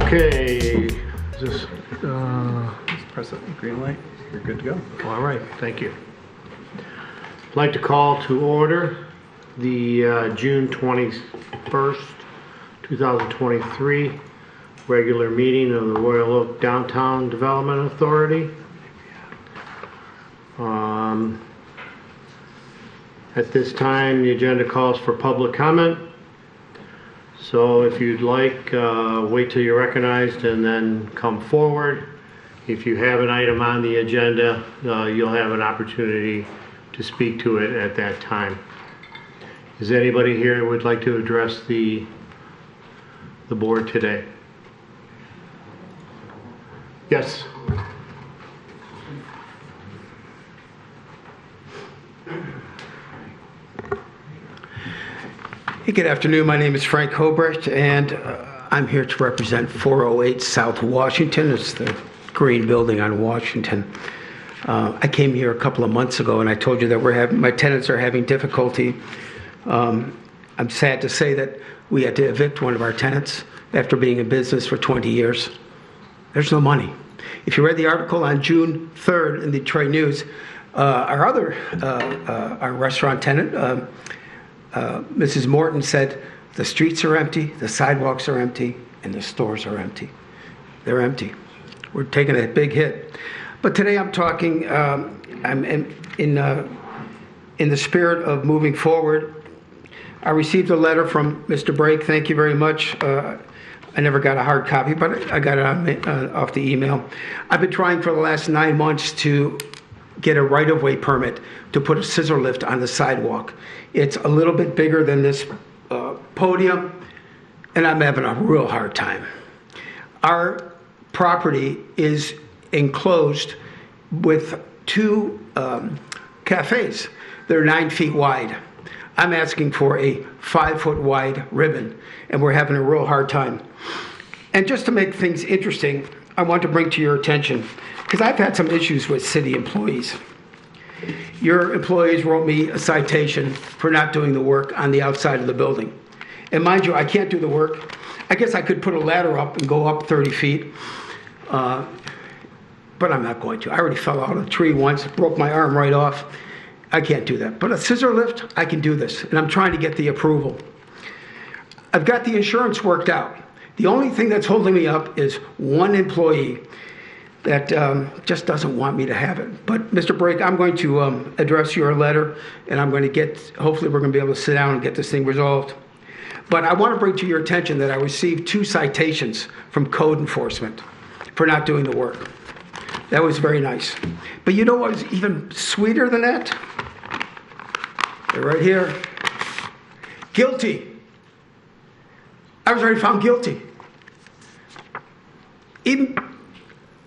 Okay, is this, Just press the green light. You're good to go. all right, thank you. I'd like to call to order the June 21st, 2023 regular meeting of the Royal Oak Downtown Development Authority. At this time, the agenda calls for public comment. So if you'd like, wait till you're recognized and then come forward. If you have an item on the agenda, you'll have an opportunity to speak to it at that time. Is anybody here who would like to address the board today? Yes. Hey, good afternoon. My name is Frank Hobrecht, and I'm here to represent 408 South Washington. It's the green building on Washington. I came here a couple of months ago, and I told you that my tenants are having difficulty. I'm sad to say that we had to evict one of our tenants after being in business for 20 years. There's no money. If you read the article on June 3rd in the Detroit News, our restaurant tenant, Mrs. Morton, said the streets are empty, the sidewalks are empty, and the stores are empty. They're empty. We're taking a big hit. But today I'm talking, I'm in the spirit of moving forward. I received a letter from Mr. Brake. Thank you very much. I never got a hard copy, but I got it off the email. I've been trying for the last 9 months to get a right-of-way permit to put a scissor lift on the sidewalk. It's a little bit bigger than this podium, and I'm having a real hard time. Our property is enclosed with two cafes. They're 9 feet wide. I'm asking for a 5-foot wide ribbon, and we're having a real hard time. And just to make things interesting, I want to bring to your attention, because I've had some issues with city employees. Your employees wrote me a citation for not doing the work on the outside of the building. And mind you, I can't do the work. I guess I could put a ladder up and go up 30 feet, but I'm not going to. I already fell out of a tree once, broke my arm right off. I can't do that. But a scissor lift, I can do this, and I'm trying to get the approval. I've got the insurance worked out. The only thing that's holding me up is one employee that just doesn't want me to have it. But Mr. Brake, I'm going to address your letter, and I'm going to hopefully we're going to be able to sit down and get this thing resolved. But I want to bring to your attention that I received 2 citations from code enforcement for not doing the work. That was very nice. But you know what was even sweeter than that? They're right here. Guilty. I was already found guilty. Even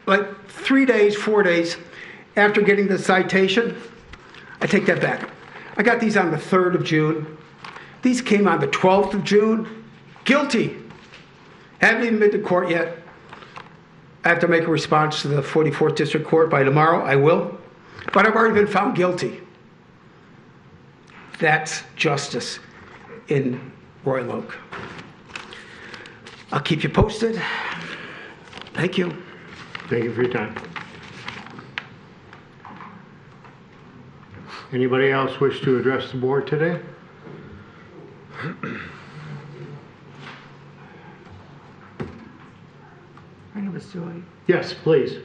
like 3 days, 4 days after getting the citation, I take that back. I got these on the 3rd of June. These came on the 12th of June. Guilty. Haven't even been to court yet. I have to make a response to the 44th District Court by tomorrow. I will. But I've already been found guilty. That's justice in Royal Oak. I'll keep you posted. Thank you. Thank you for your time. Anybody else wish to address the board today? My name is Joy. Yes, please.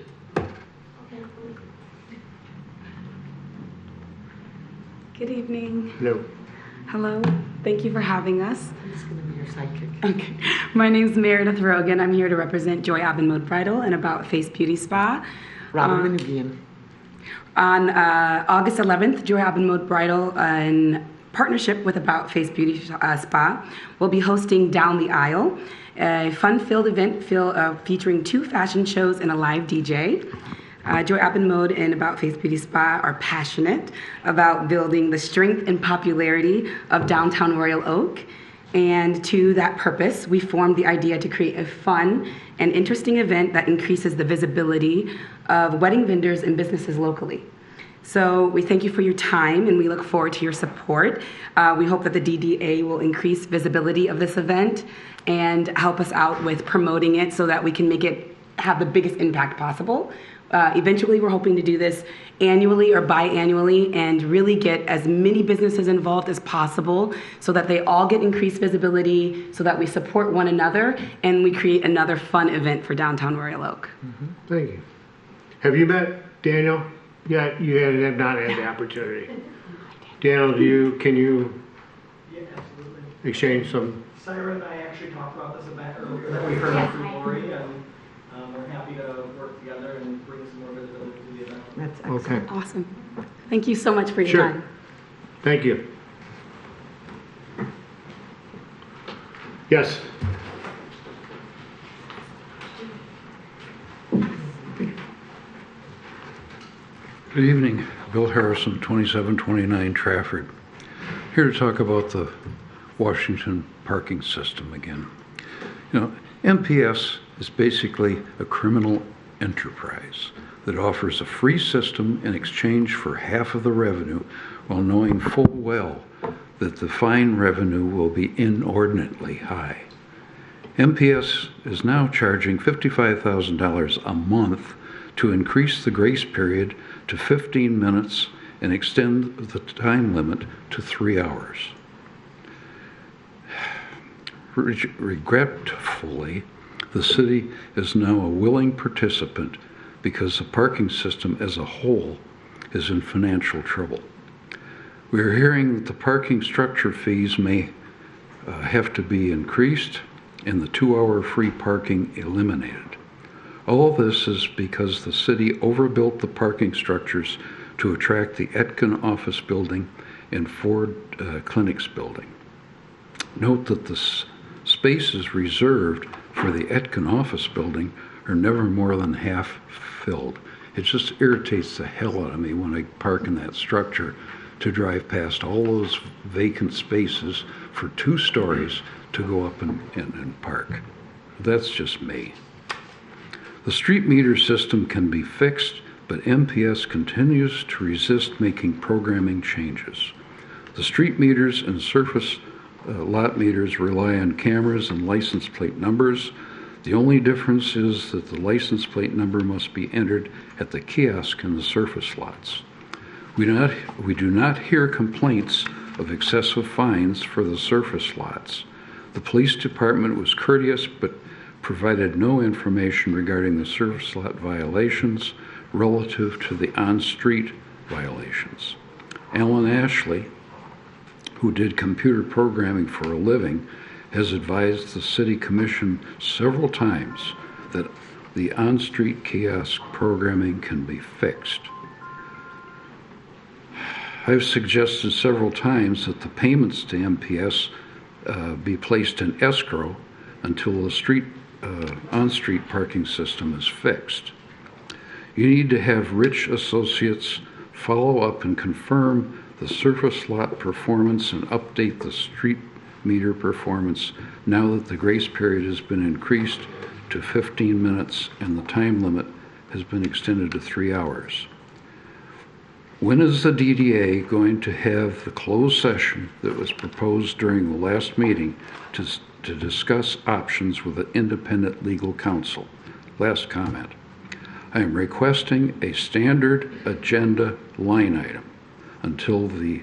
Good evening. No. Hello. Thank you for having us. I'm just going to be your sidekick. Okay. My name is Meredith Rogan. I'm here to represent Joy Abendmode Bridal and About Face Beauty Spa. Robin Minigian. On August 11th, Joy Abendmode Bridal, in partnership with About Face Beauty Spa, will be hosting Down the Aisle, a fun-filled event featuring 2 fashion shows and a live DJ. Joy Abendmode and About Face Beauty Spa are passionate about building the strength and popularity of downtown Royal Oak. And to that purpose, we formed the idea to create a fun and interesting event that increases the visibility of wedding vendors and businesses locally. So we thank you for your time and we look forward to your support. We hope that the DDA will increase visibility of this event and help us out with promoting it so that we can make it have the biggest impact possible. Eventually, we're hoping to do this annually or biannually and really get as many businesses involved as possible so that they all get increased visibility, so that we support one another and we create another fun event for downtown Royal Oak. Thank you. Have you met Daniel? Yeah, you have not had the opportunity. Daniel, can you Yeah, absolutely. exchange some? Sarah and I actually talked about this event earlier that we heard from Lori, and we're happy to work together and bring some more visibility to the event. That's excellent. Okay, Awesome. Thank you so much for your Sure. time. thank you. Yes, Good evening. Bill Harrison, 2729 Trafford. Here to talk about the Washington parking system again. You know, MPS is basically a criminal enterprise that offers a free system in exchange for half of the revenue while knowing full well that the fine revenue will be inordinately high. MPS is now charging $55,000 a month to increase the grace period to 15 minutes and extend the time limit to 3 hours. Regretfully, the city is now a willing participant because the parking system as a whole is in financial trouble. We are hearing that the parking structure fees may have to be increased and the 2-hour free parking eliminated. All this is because the city overbuilt the parking structures to attract the Etkin office building and Ford Clinics building. Note that the spaces reserved for the Etkin office building are never more than half filled. It just irritates the hell out of me when I park in that structure to drive past all those vacant spaces for 2 stories to go up and park. That's just me. The street meter system can be fixed, but MPS continues to resist making programming changes. The street meters and surface lot meters rely on cameras and license plate numbers. The only difference is that the license plate number must be entered at the kiosk in the surface lots. We do not hear complaints of excessive fines for the surface lots. The police department was courteous but provided no information regarding the surface lot violations relative to the on-street violations. Alan Ashley, who did computer programming for a living, has advised the City Commission several times that the on-street kiosk programming can be fixed. I've suggested several times that the payments to MPS be placed in escrow until the on-street parking system is fixed. You need to have Rich Associates follow up and confirm the surface lot performance and update the street meter performance now that the grace period has been increased to 15 minutes and the time limit has been extended to 3 hours. When is the DDA going to have the closed session that was proposed during the last meeting to discuss options with an independent legal counsel? Last comment. I am requesting a standard agenda line item until to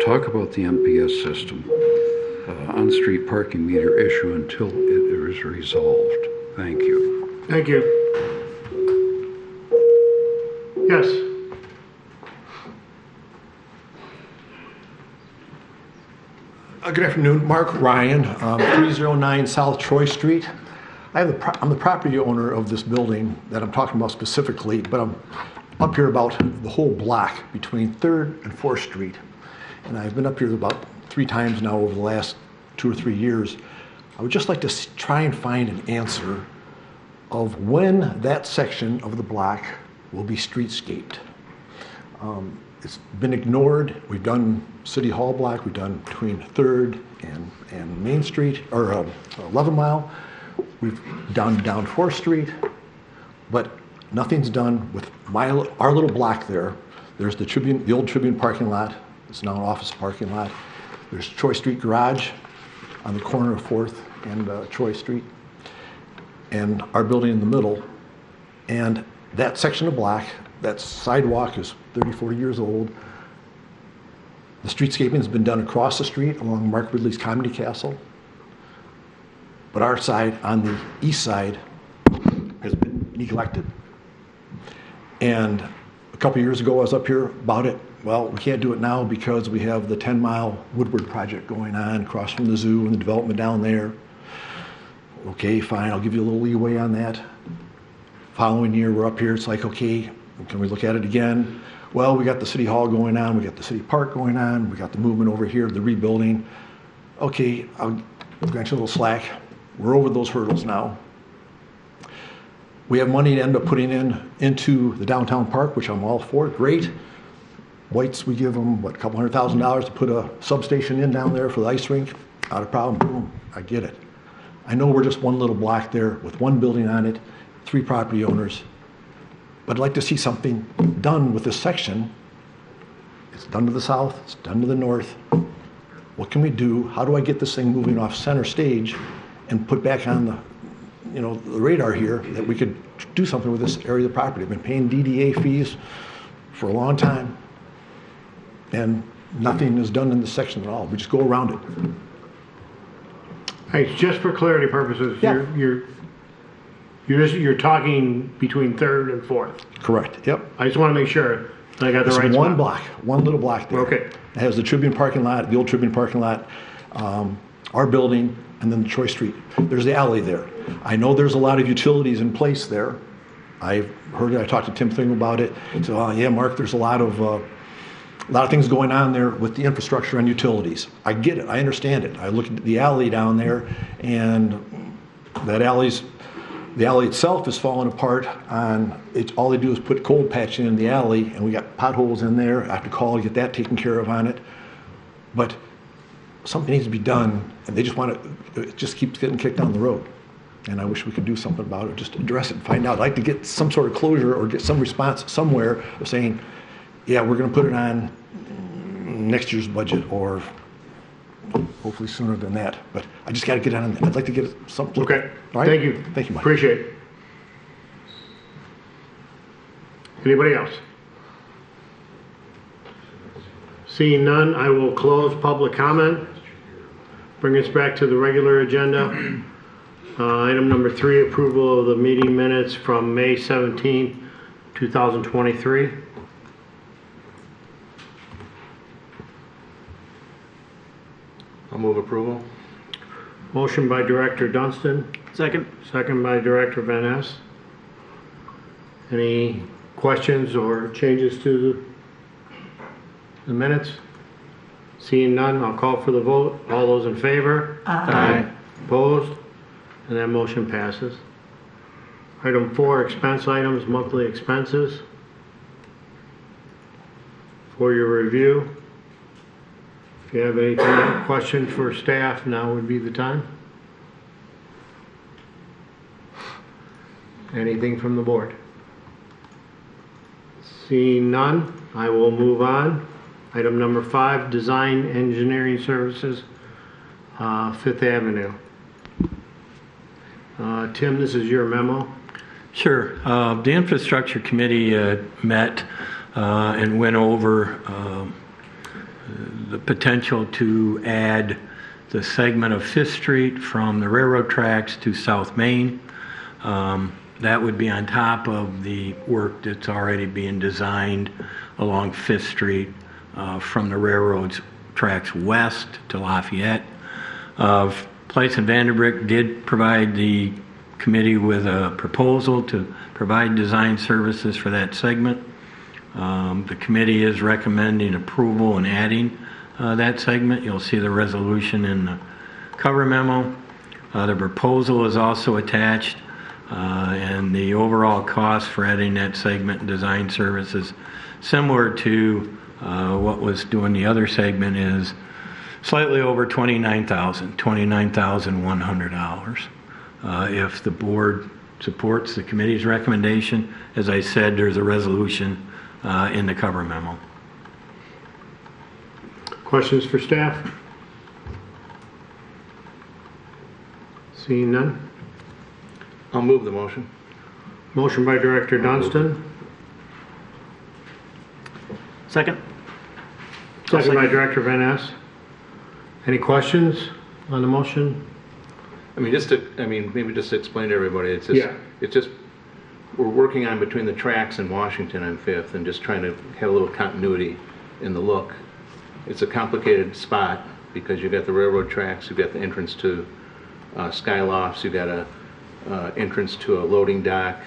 talk about the MPS system, on-street parking meter issue until it is resolved. Thank you. thank you. Yes, Good afternoon, Mark Ryan, 309 South Troy Street. I'm the property owner of this building that I'm talking about specifically, but I'm up here about the whole block between 3rd and 4th Street. And I've been up here about 3 times now over the last 2 or 3 years. I would just like to try and find an answer of when that section of the block will be streetscaped. It's been ignored. We've done City Hall block, we've done between 3rd and Main Street, or 11 Mile. We've done down 4th Street, but Nothing's done with our little block there. There's the old Tribune parking lot. It's now an office parking lot. There's Troy Street Garage on the corner of 4th and Troy Street, and our building in the middle. And that section of block, that sidewalk is 30, 40 years old. The streetscaping has been done across the street along Mark Ridley's Comedy Castle. But our side, on the east side, has been neglected. And a couple years ago, I was up here about it. Well, we can't do it now because we have the 10-mile Woodward project going on across from the zoo and the development down there. Okay, fine, I'll give you a little leeway on that. Following year, we're up here, it's like, okay, can we look at it again? Well, we got the city hall going on, we got the city park going on, we got the movement over here, the rebuilding. Okay, I'll grant you a little slack. We're over those hurdles now. We have money to end up putting into the downtown park, which I'm all for, great. Whites, we give them, what, a couple $100,000 to put a substation in down there for the ice rink. Not a problem, boom, I get it. I know we're just one little block there with one building on it, 3 property owners. But I'd like to see something done with this section. It's done to the south, it's done to the north. What can we do? How do I get this thing moving off center stage and put back on the, the radar here that we could do something with this area of the property? I've been paying DDA fees for a long time, and nothing is done in this section at all. We just go around it. Hey, just for clarity purposes, Yeah. you're talking between 3rd and 4th. Correct, yep. I just want to make sure that I got the It's right one spot. block, one little block there. Okay. It has the Tribune parking lot, the old Tribune parking lot, our building, and then Troy Street. There's the alley there. I know there's a lot of utilities in place there. I've heard it, I talked to Tim Thing about it. So, yeah, Mark, there's a lot of things going on there with the infrastructure and utilities. I get it, I understand it. I look at the alley down there, and the alley itself is falling apart. All they do is put cold patch in the alley, and we got potholes in there. I have to call to get that taken care of on it. But something needs to be done, and they just it just keeps getting kicked down the road. And I wish we could do something about it, just address it and find out. I'd like to get some sort of closure or get some response somewhere of saying, yeah, we're going to put it on next year's budget, or hopefully sooner than that. But I just got to get on it. I'd like to get something. Okay. All right? Thank you. Thank you, Mike. Appreciate it. Anybody else? Seeing none, I will close public comment. Bring us back to the regular agenda. Item number 3, approval of the meeting minutes from May 17, 2023. I'll move approval. Motion by Director Dunstan, Second. second by Director Van Ness. Any questions or changes to the minutes? Seeing none, I'll call for the vote. All those in favor? Aye. Opposed? And that motion passes. Item 4, expense items, monthly expenses. For your review. If you have any questions for staff, now would be the time. Anything from the board? Seeing none, I will move on. Item number 5, design engineering services, 5th Avenue. Tim, this is your memo. Sure. The Infrastructure Committee met and went over the potential to add the segment of 5th Street from the railroad tracks to South Main. That would be on top of the work that's already being designed along 5th Street from the railroad tracks west to Lafayette. Place and Vanderbrick did provide the committee with a proposal to provide design services for that segment. The committee is recommending approval and adding that segment. You'll see the resolution in the cover memo. The proposal is also attached, and the overall cost for adding that segment and design services, similar to what was doing the other segment, is slightly over $29,100. If the board supports the committee's recommendation. As I said, there's a resolution in the cover memo. Questions for staff? Seeing none? I'll move the motion. Motion by Director Dunstan, Second? second by Director Van Ness. Any questions on the motion? Maybe just to explain to everybody, it's Yeah. just, we're working on between the tracks in Washington on 5th and just trying to have a little continuity in the look. It's a complicated spot because you've got the railroad tracks, you've got the entrance to Skylofts, you've got a entrance to a loading dock,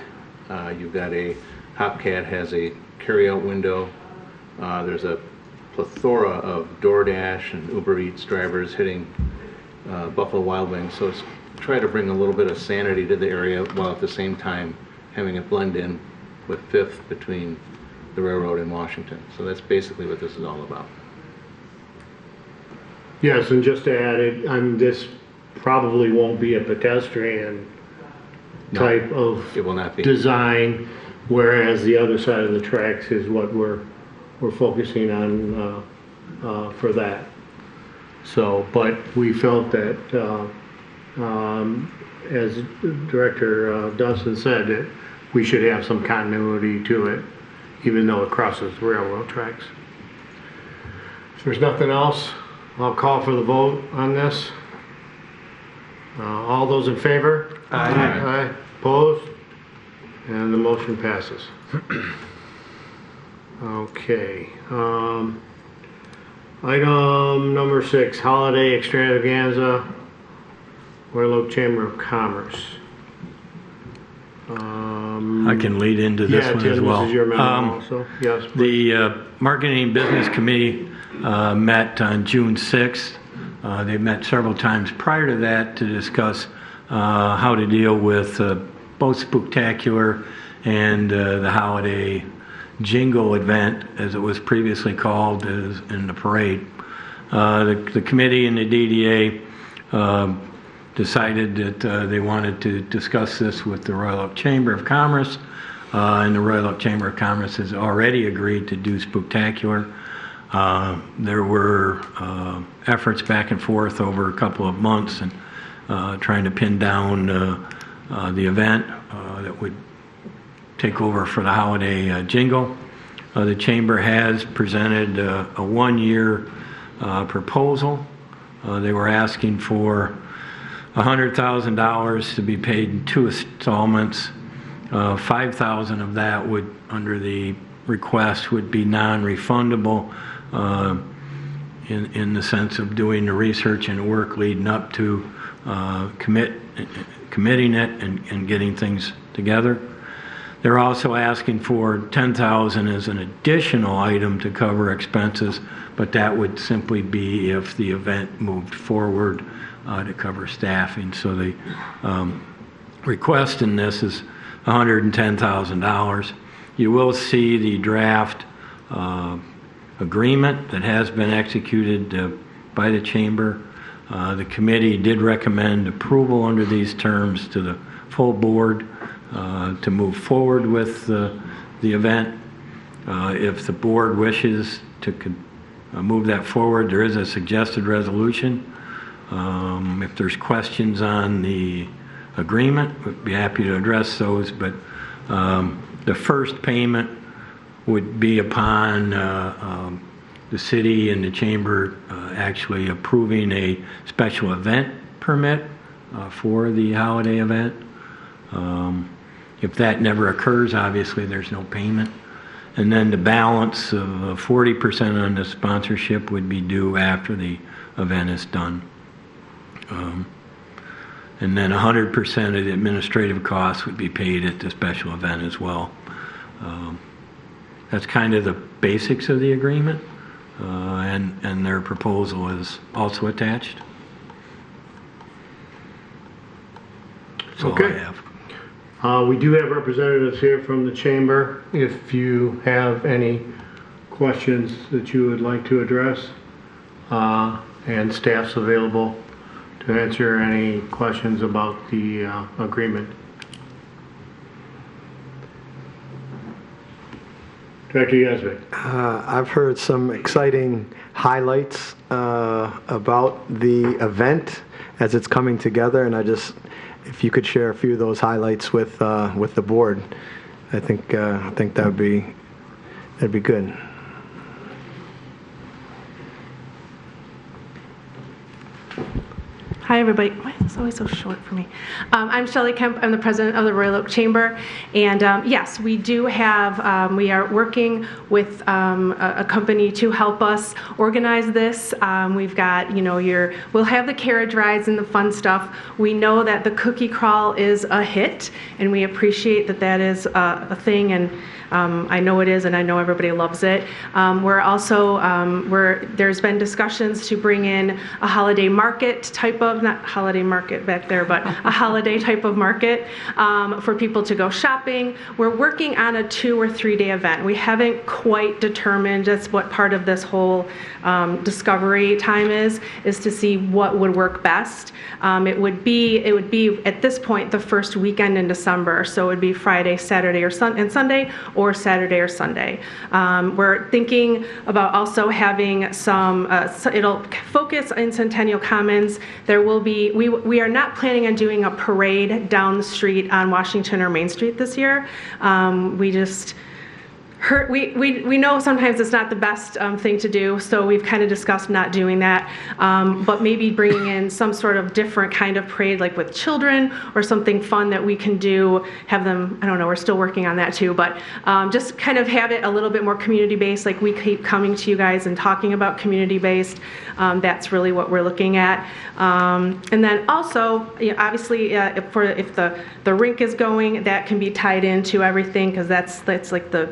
you've got a Hopcat has a carryout window, there's a plethora of DoorDash and Uber Eats drivers hitting Buffalo Wild Wings, so it's try to bring a little bit of sanity to the area while at the same time having it blend in with 5th between the railroad and Washington. So that's basically what this is all about. Yes, and just to add, this probably won't be a pedestrian type of It will not be. design, whereas the other side of the tracks is what we're focusing on for that. So, but we felt that, as Director Dunstan said, that we should have some continuity to it, even though it crosses railroad tracks. If there's nothing else, I'll call for the vote on this. All those in favor? Aye. Aye. Opposed? And the motion passes. Okay. Item number 6, holiday extravaganza, WROK Chamber of Commerce. I can lead into this one as well. This is your memo also. Yes. The Marketing and Business Committee met on June 6th. They met several times prior to that to discuss how to deal with both Spooktacular and the holiday jingle event, as it was previously called, in the parade. The committee and the DDA decided that they wanted to discuss this with the Royal Oak Chamber of Commerce, and the Royal Oak Chamber of Commerce has already agreed to do Spooktacular. There were efforts back and forth over a couple of months and trying to pin down the event that would take over for the holiday jingle. The Chamber has presented a one-year proposal. They were asking for $100,000 to be paid in 2 installments. $5,000 of that would, under the request, would be non-refundable in the sense of doing the research and work leading up to committing it and getting things together. They're also asking for $10,000 as an additional item to cover expenses, but that would simply be if the event moved forward to cover staffing. So the request in this is $110,000. You will see the draft agreement that has been executed by the Chamber. The committee did recommend approval under these terms to the full board to move forward with the event. If the board wishes to move that forward, there is a suggested resolution. If there's questions on the agreement, we'd be happy to address those, but the first payment would be upon the city and the chamber actually approving a special event permit for the holiday event. If that never occurs, obviously there's no payment. And then the balance of 40% on the sponsorship would be due after the event is done. And then 100% of the administrative costs would be paid at the special event as well. That's kind of the basics of the agreement, and their proposal is also attached. That's all I have. We do have representatives here from the chamber. If you have any questions that you would like to address, and staff's available to answer any questions about the agreement. Director Yazbek. I've heard some exciting highlights about the event as it's coming together, and if you could share a few of those highlights with the board, I think that'd be good. Hi, everybody. Why is this always so short for me? I'm Shelley Kemp. I'm the president of the Royal Oak Chamber. And yes, we do have, we are working with a company to help us organize this. We've got, we'll have the carriage rides and the fun stuff. We know that the cookie crawl is a hit, and we appreciate that that is a thing. And I know it is, and I know everybody loves it. We're also, there's been discussions to bring in a holiday market type of, not holiday market back there, but a holiday type of market for people to go shopping. We're working on a 2 or 3 day event. We haven't quite determined just what part of this whole discovery time is to see what would work best. It would be at this point the first weekend in December, so it would be Friday, Saturday, and Sunday, or Saturday or Sunday. We're thinking about also having some, it'll focus in Centennial Commons. There will be, we are not planning on doing a parade down the street on Washington or Main Street this year. We know sometimes it's not the best thing to do, so we've kind of discussed not doing that, but maybe bringing in some sort of different kind of parade, like with children, or something fun that we can do, have them, I don't know, we're still working on that too, but just kind of have it a little bit more community-based, like we keep coming to you guys and talking about community-based. That's really what we're looking at. And then also, obviously, if the rink is going, that can be tied into everything, because that's like the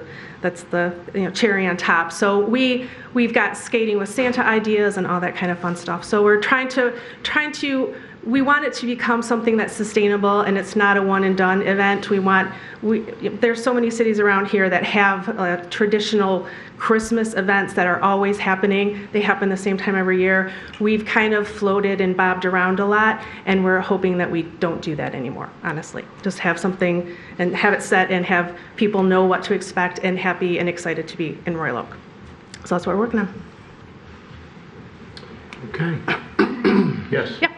cherry on top. So we've got skating with Santa ideas and all that kind of fun stuff. So we're trying to we want it to become something that's sustainable, and it's not a one and done event. There's so many cities around here that have traditional Christmas events that are always happening. They happen the same time every year. We've kind of floated and bobbed around a lot, and we're hoping that we don't do that anymore, honestly. Just have something and have it set and have people know what to expect and happy and excited to be in Royal Oak. So that's what we're working on. Okay. Yes. Yeah.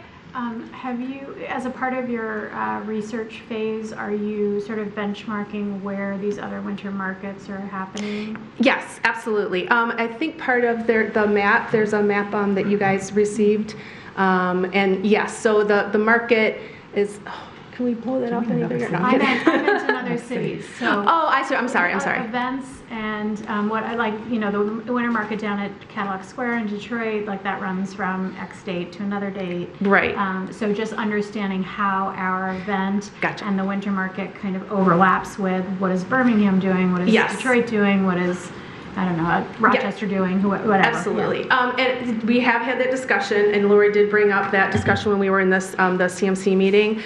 Have you, as a part of your research phase, are you sort of benchmarking where these other winter markets are happening? Yes, absolutely. I think part of the map, there's a map that you guys received. And yes, so the market is, can we blow that up any bigger? No, I meant in other cities. So oh, I see. I'm sorry. Events and what I like, the winter market down at Cadillac Square in Detroit, like that runs from X date to another date. Right. So just understanding how our event Gotcha. And the winter market kind of overlaps with what is Birmingham doing, what is Yes. Detroit doing, what is, I don't know, Rochester doing, whatever. Absolutely. Yeah. And we have had that discussion, and Lori did bring up that discussion when we were in this the CMC meeting.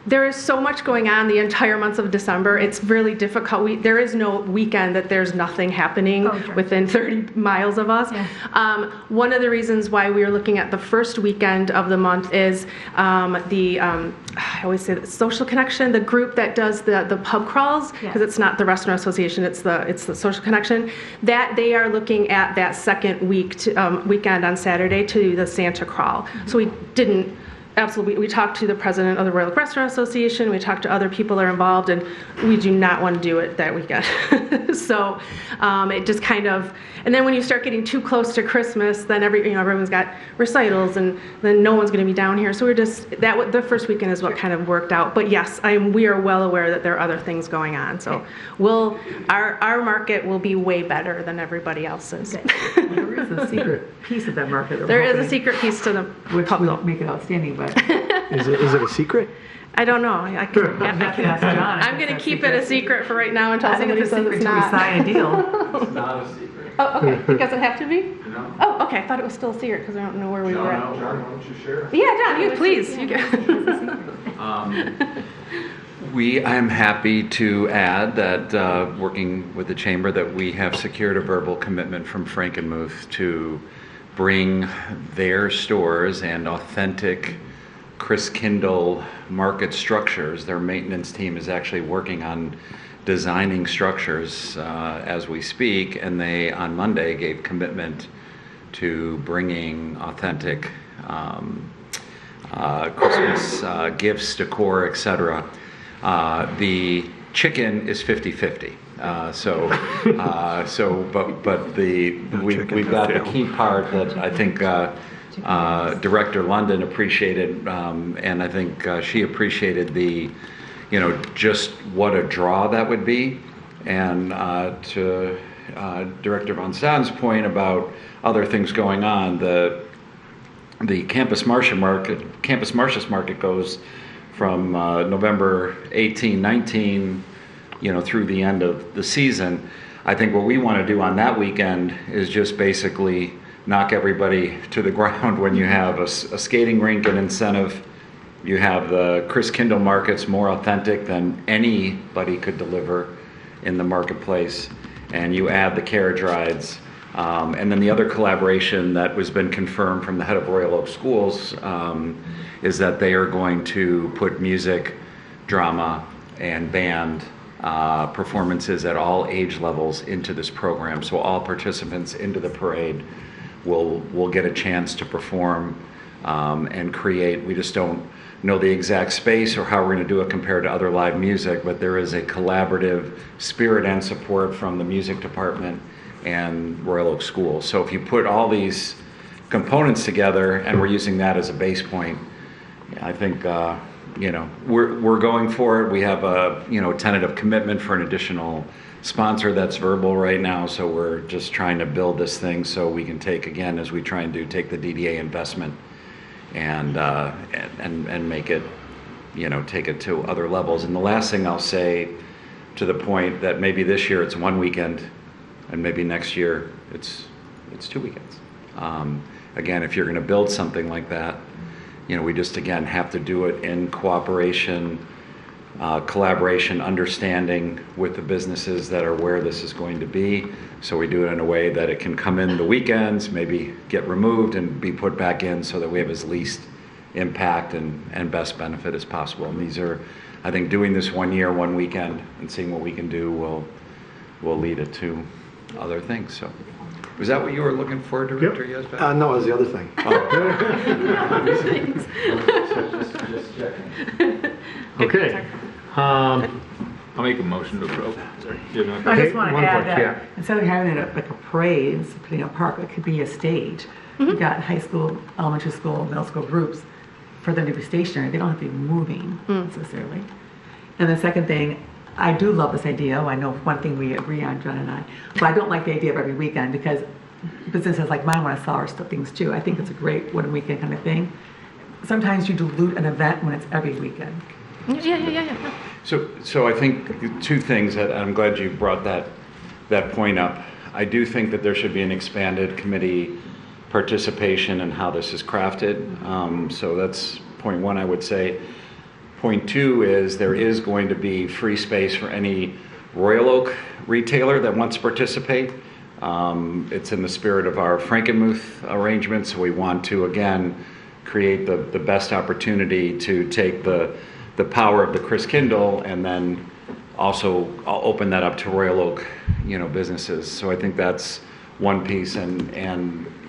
There is so much going on the entire month of December. It's really difficult. There is no weekend that there's nothing happening within 30 miles of us. Yeah. One of the reasons why we are looking at the first weekend of the month is I always say that Social Connection, the group that does the pub crawls, because it's not the Restaurant Association, it's the Social Connection, that they are looking at that second weekend on Saturday to do the Santa crawl. Mm-hmm. So we didn't. Absolutely. We talked to the president of the Royal Oak Restaurant Association. We talked to other people that are involved, and we do not want to do it that weekend. So it just kind of, and then when you start getting too close to Christmas, then everyone's got recitals, and then no one's going to be down here. So we're just the first weekend is what kind of worked out. But yes, we are well aware that there are other things going on. So our market will be way better than everybody else's. There is a secret piece of that market. There is a secret piece to the which would make it outstanding, but Is it a secret? I don't know. I'm going to keep it a secret for right now until somebody says it's not. We sign a deal. It's not a secret. Oh, okay. It doesn't have to be? No. Oh, okay. I thought it was still a secret because I don't know where we were at. John, why don't you share? Yeah, John, you please. I am happy to add that working with the Chamber that we have secured a verbal commitment from Frankenmuth to bring their stores and authentic Chris Kindle market structures. Their maintenance team is actually working on designing structures as we speak, and they on Monday gave commitment to bringing authentic Christmas gifts, decor, etc. The chicken is 50-50. We've got the key part that I think Director London appreciated, and I think she appreciated just what a draw that would be. And to Director Von Staden's point about other things going on, the Campus Martius Market goes from November 18, 19, through the end of the season. I think what we want to do on that weekend is just basically knock everybody to the ground when you have a skating rink and incentive. You have the Chris Kindle markets, more authentic than anybody could deliver in the marketplace, and you add the carriage rides. And then the other collaboration that has been confirmed from the head of Royal Oak Schools is that they are going to put music, drama, and band performances at all age levels into this program. So all participants into the parade will get a chance to perform and create. We just don't know the exact space or how we're going to do it compared to other live music, but there is a collaborative spirit and support from the music department and Royal Oak Schools. So if you put all these components together, and we're using that as a base point, I think we're going for it. We have a tentative commitment for an additional sponsor that's verbal right now. So we're just trying to build this thing so we can take, again, as we try and do, take the DDA investment and make it, take it to other levels. And the last thing I'll say, to the point that maybe this year it's one weekend, and maybe next year it's 2 weekends. Again, if you're going to build something like that, we just, again, have to do it in cooperation, collaboration, understanding with the businesses that are where this is going to be. So we do it in a way that it can come in the weekends, maybe get removed and be put back in so that we have as least impact and best benefit as possible. And these are, I think, doing this 1 year, 1 weekend, and seeing what we can do will lead it to other things. So, was that what you were looking for, Director Yesbeck? No, it was the other thing. Just checking. Okay. I'll make a motion to approve. I just want to one add quick, that yeah. instead of having it like a parade, instead of putting a park, it could be a stage. You've got high school, elementary school, middle school groups. For them to be stationary, they don't have to be moving necessarily. And the second thing, I do love this idea. I know one thing we agree on, John and I, but I don't like the idea of every weekend because businesses like mine want to sell our things too. I think it's a great one weekend kind of thing. Sometimes you dilute an event when it's every weekend. Yeah. So I think two things that I'm glad you brought that point up. I do think that there should be an expanded committee participation in how this is crafted. So that's point one, I would say. Point two is there is going to be free space for any Royal Oak retailer that wants to participate. It's in the spirit of our Frankenmuth arrangement, so we want to, again, create the best opportunity to take the power of the Chris Kindle and then also open that up to Royal Oak, businesses. So I think that's one piece. And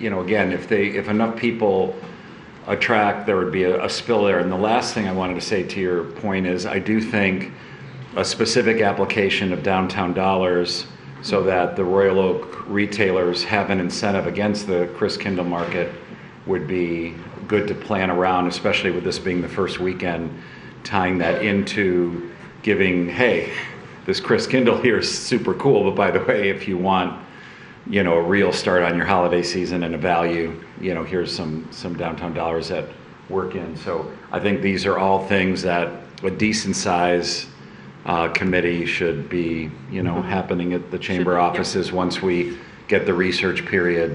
again, if enough people attract, there would be a spill there. And the last thing I wanted to say to your point is I do think a specific application of downtown dollars so that the Royal Oak retailers have an incentive against the Chris Kindle market would be good to plan around, especially with this being the first weekend, tying that into giving, hey, this Chris Kindle here is super cool, but by the way, if you want, a real start on your holiday season and a value, here's some downtown dollars that work in. So I think these are all things that a decent size committee should be, happening at the chamber offices once we get the research period,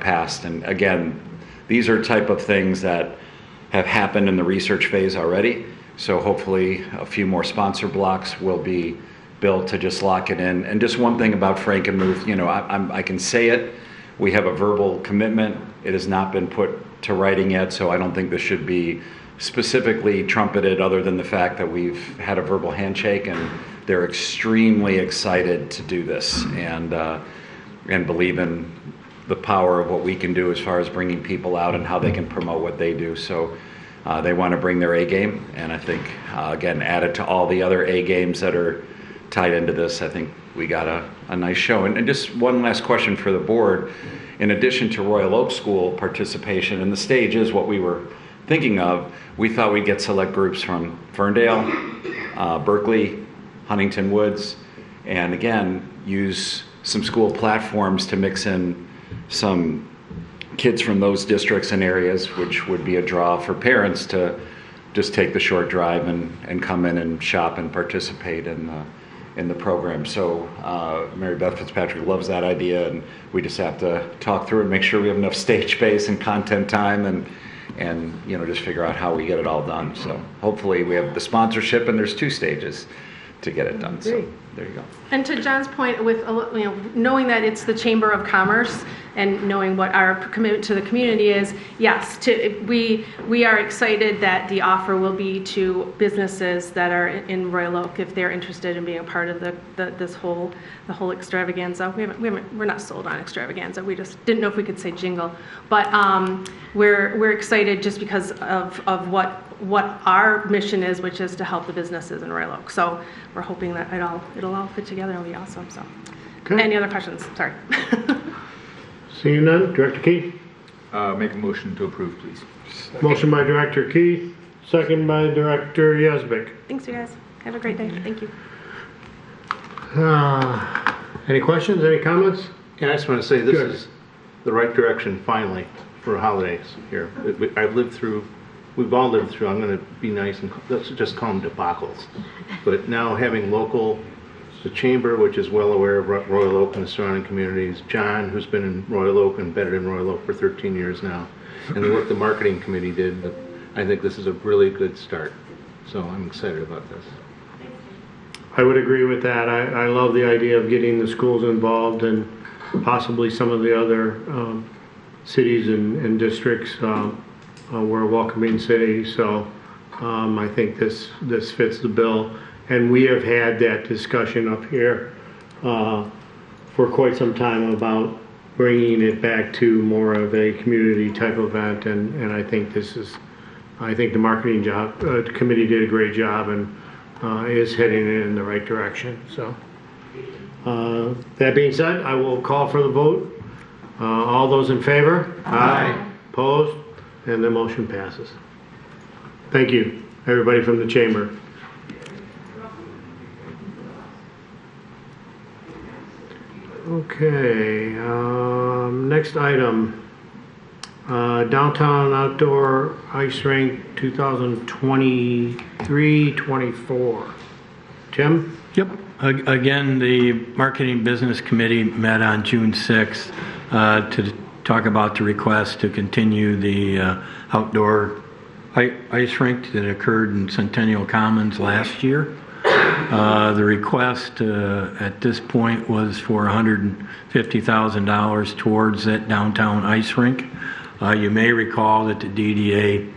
passed. And again, these are type of things that have happened in the research phase already. So hopefully a few more sponsor blocks will be built to just lock it in. And just one thing about Frankenmuth, I can say it. We have a verbal commitment. It has not been put to writing yet, so I don't think this should be specifically trumpeted other than the fact that we've had a verbal handshake and they're extremely excited to do this and believe in the power of what we can do as far as bringing people out and how they can promote what they do. So they want to bring their A game, and I think, again, added to all the other A games that are tied into this, I think we got a nice show. And just one last question for the board. In addition to Royal Oak School participation, and the stage is what we were thinking of, we thought we'd get select groups from Ferndale, Berkeley, Huntington Woods, and again, use some school platforms to mix in some kids from those districts and areas, which would be a draw for parents to just take the short drive and come in and shop and participate in the program. So Mary Beth Fitzpatrick loves that idea, and we just have to talk through and make sure we have enough stage space and content time and just figure out how we get it all done. So hopefully we have the sponsorship, and there's 2 stages to get it done. So there you go. And to John's point, with knowing that it's the Chamber of Commerce and knowing what our commitment to the community is, yes, we are excited that the offer will be to businesses that are in Royal Oak if they're interested in being a part of the whole extravaganza. We're not sold on extravaganza. We just didn't know if we could say jingle, but we're excited just because of what our mission is, which is to help the businesses in Royal Oak. So we're hoping that it'll all fit together and it'll be awesome. So, Okay. Any other questions? Sorry. Seeing none, Director Keith? Make a motion to approve, please. Motion by Director Keith, second by Director Yazbek. Thanks, you guys. Have a great day. Thank you. Any questions, any comments? And I just want to say this is the right direction finally for holidays here. We've all lived through, I'm going to be nice and let's just call them debacles. But now having the Chamber, which is well aware of Royal Oak and the surrounding communities, John, who's been in Royal Oak, embedded in Royal Oak for 13 years now, and the work the marketing committee did, I think this is a really good start. So I'm excited about this. I would agree with that. I love the idea of getting the schools involved and possibly some of the other cities and districts. We're a welcoming city, so I think this fits the bill. And we have had that discussion up here for quite some time about bringing it back to more of a community type event. And I think the marketing committee did a great job and is heading in the right direction. So that being said, I will call for the vote. All those in favor? Aye. Opposed? And the motion passes. Thank you, everybody from the Chamber. Okay, next item, Downtown Outdoor Ice Rink 2023-24. Tim? Yep. Again, the Marketing Business Committee met on June 6th to talk about the request to continue the outdoor ice rink that occurred in Centennial Commons last year. The request at this point was for $150,000 towards that downtown ice rink. You may recall that the DDA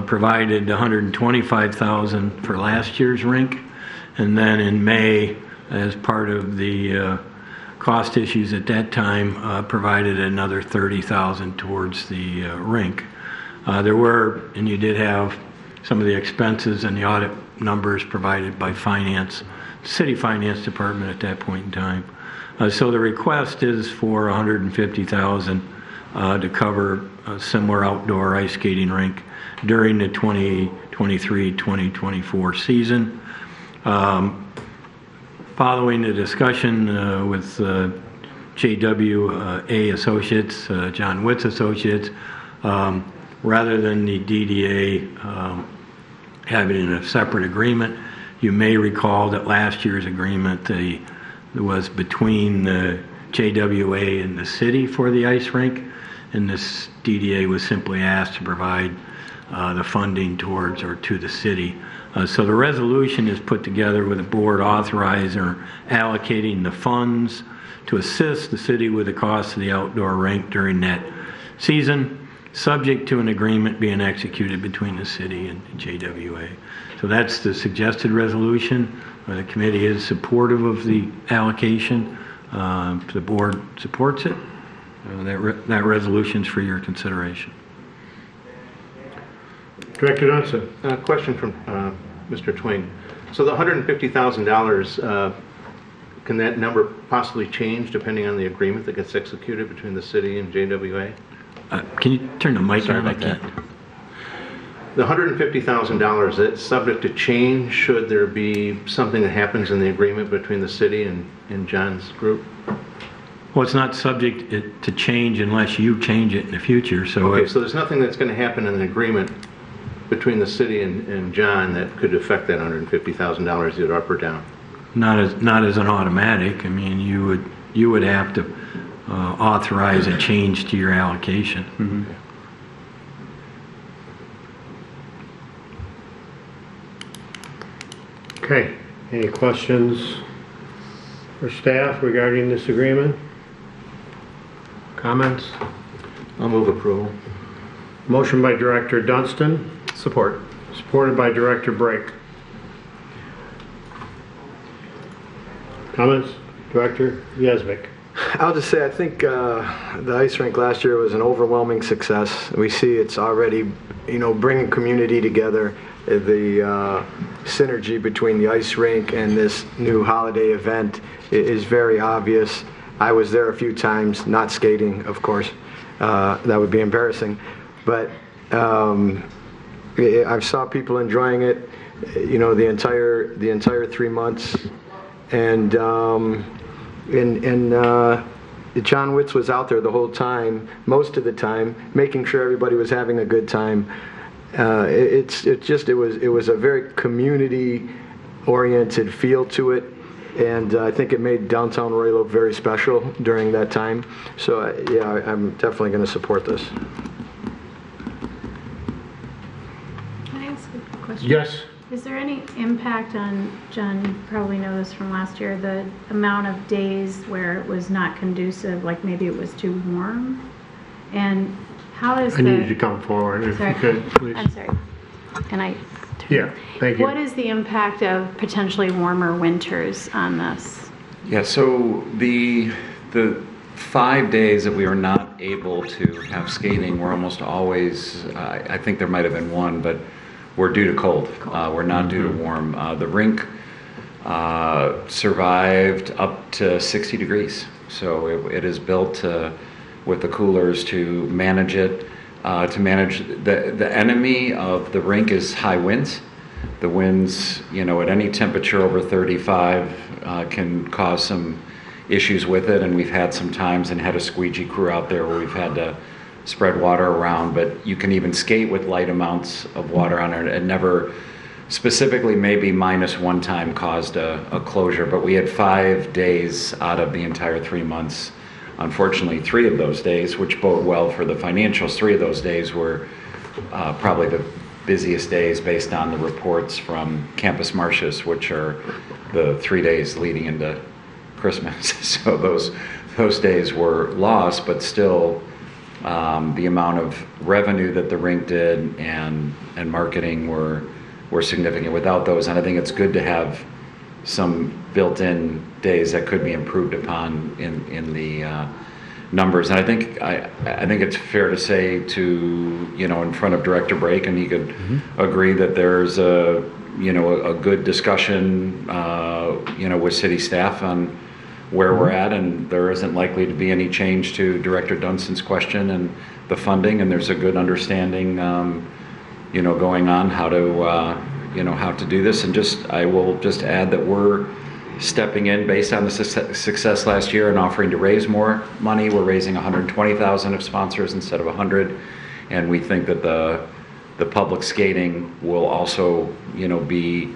provided $125,000 for last year's rink, and then in May, as part of the cost issues at that time, provided another $30,000 towards the rink. There were, and you did have some of the expenses and the audit numbers provided by City Finance Department at that point in time. So the request is for $150,000 to cover a similar outdoor ice skating rink during the 2023-2024 season. Following the discussion with JWA Associates, John Witz Associates, rather than the DDA having a separate agreement, you may recall that last year's agreement was between the JWA and the city for the ice rink, and this DDA was simply asked to provide the funding towards or to the city. So the resolution is put together with the board authorizing or allocating the funds to assist the city with the cost of the outdoor rink during that season. subject to an agreement being executed between the city and JWA. So that's the suggested resolution. The committee is supportive of the allocation. The board supports it. That resolution's for your consideration. Director Johnson. Question from Mr. Twing. So the $150,000, can that number possibly change depending on the agreement that gets executed between the city and JWA? Can you turn the mic Sorry on? about that. The $150,000, that's subject to change should there be something that happens in the agreement between the city and John's group? Well, it's not subject to change unless you change it in the future. So Okay, so there's nothing that's going to happen in an agreement between the city and John that could affect that $150,000 either up or down? not as an automatic. I mean, you would have to authorize a change to your allocation. Mm-hmm. Okay, any questions for staff regarding this agreement? Comments? I'll move approval. Motion by Director Dunstan. Support. Supported by Director Brake. Comments? Director Yezvik. I'll just say I think the ice rink last year was an overwhelming success. We see it's already, bringing community together. The synergy between the ice rink and this new holiday event is very obvious. I was there a few times, not skating, of course. That would be embarrassing. But I saw people enjoying it, the entire 3 months. And John Witz was out there the whole time, most of the time, making sure everybody was having a good time. It was a very community-oriented feel to it, and I think it made downtown Royal very special during that time. So I'm definitely going to support this. Can I ask a question? Yes. Is there any impact on, John, you probably know this from last year, the amount of days where it was not conducive, like maybe it was too warm? And how is I need you to come forward if you could, please. I'm sorry. Can I? Yeah, thank you. What is the impact of potentially warmer winters on this? Yeah, so the 5 days that we were not able to have skating were almost always, I think there might have been one, but we're due to cold. We're not due to warm. The rink survived up to 60 degrees. So it is built with the coolers to manage it. To manage the enemy of the rink is high winds. The winds, at any temperature over 35 can cause some issues with it. And we've had some times and had a squeegee crew out there where we've had to spread water around, but you can even skate with light amounts of water on it. It never specifically, maybe minus one time, caused a closure, but we had 5 days out of the entire 3 months. Unfortunately, 3 of those days, which bode well for the financials, 3 of those days were probably the busiest days based on the reports from Campus Martius, which are the 3 days leading into Christmas. So those days were lost, but still the amount of revenue that the rink did and marketing were significant without those. And I think it's good to have some built-in days that could be improved upon in the numbers. And I think it's fair to say in front of Director Brake, and he could agree that there's a good discussion with city staff on where we're at, and there isn't likely to be any change to Director Dunstan's question and the funding, and there's a good understanding going on how to do this. And I will just add that we're stepping in based on the success last year and offering to raise more money. We're raising $120,000 of sponsors instead of $100, and we think that the public skating will also be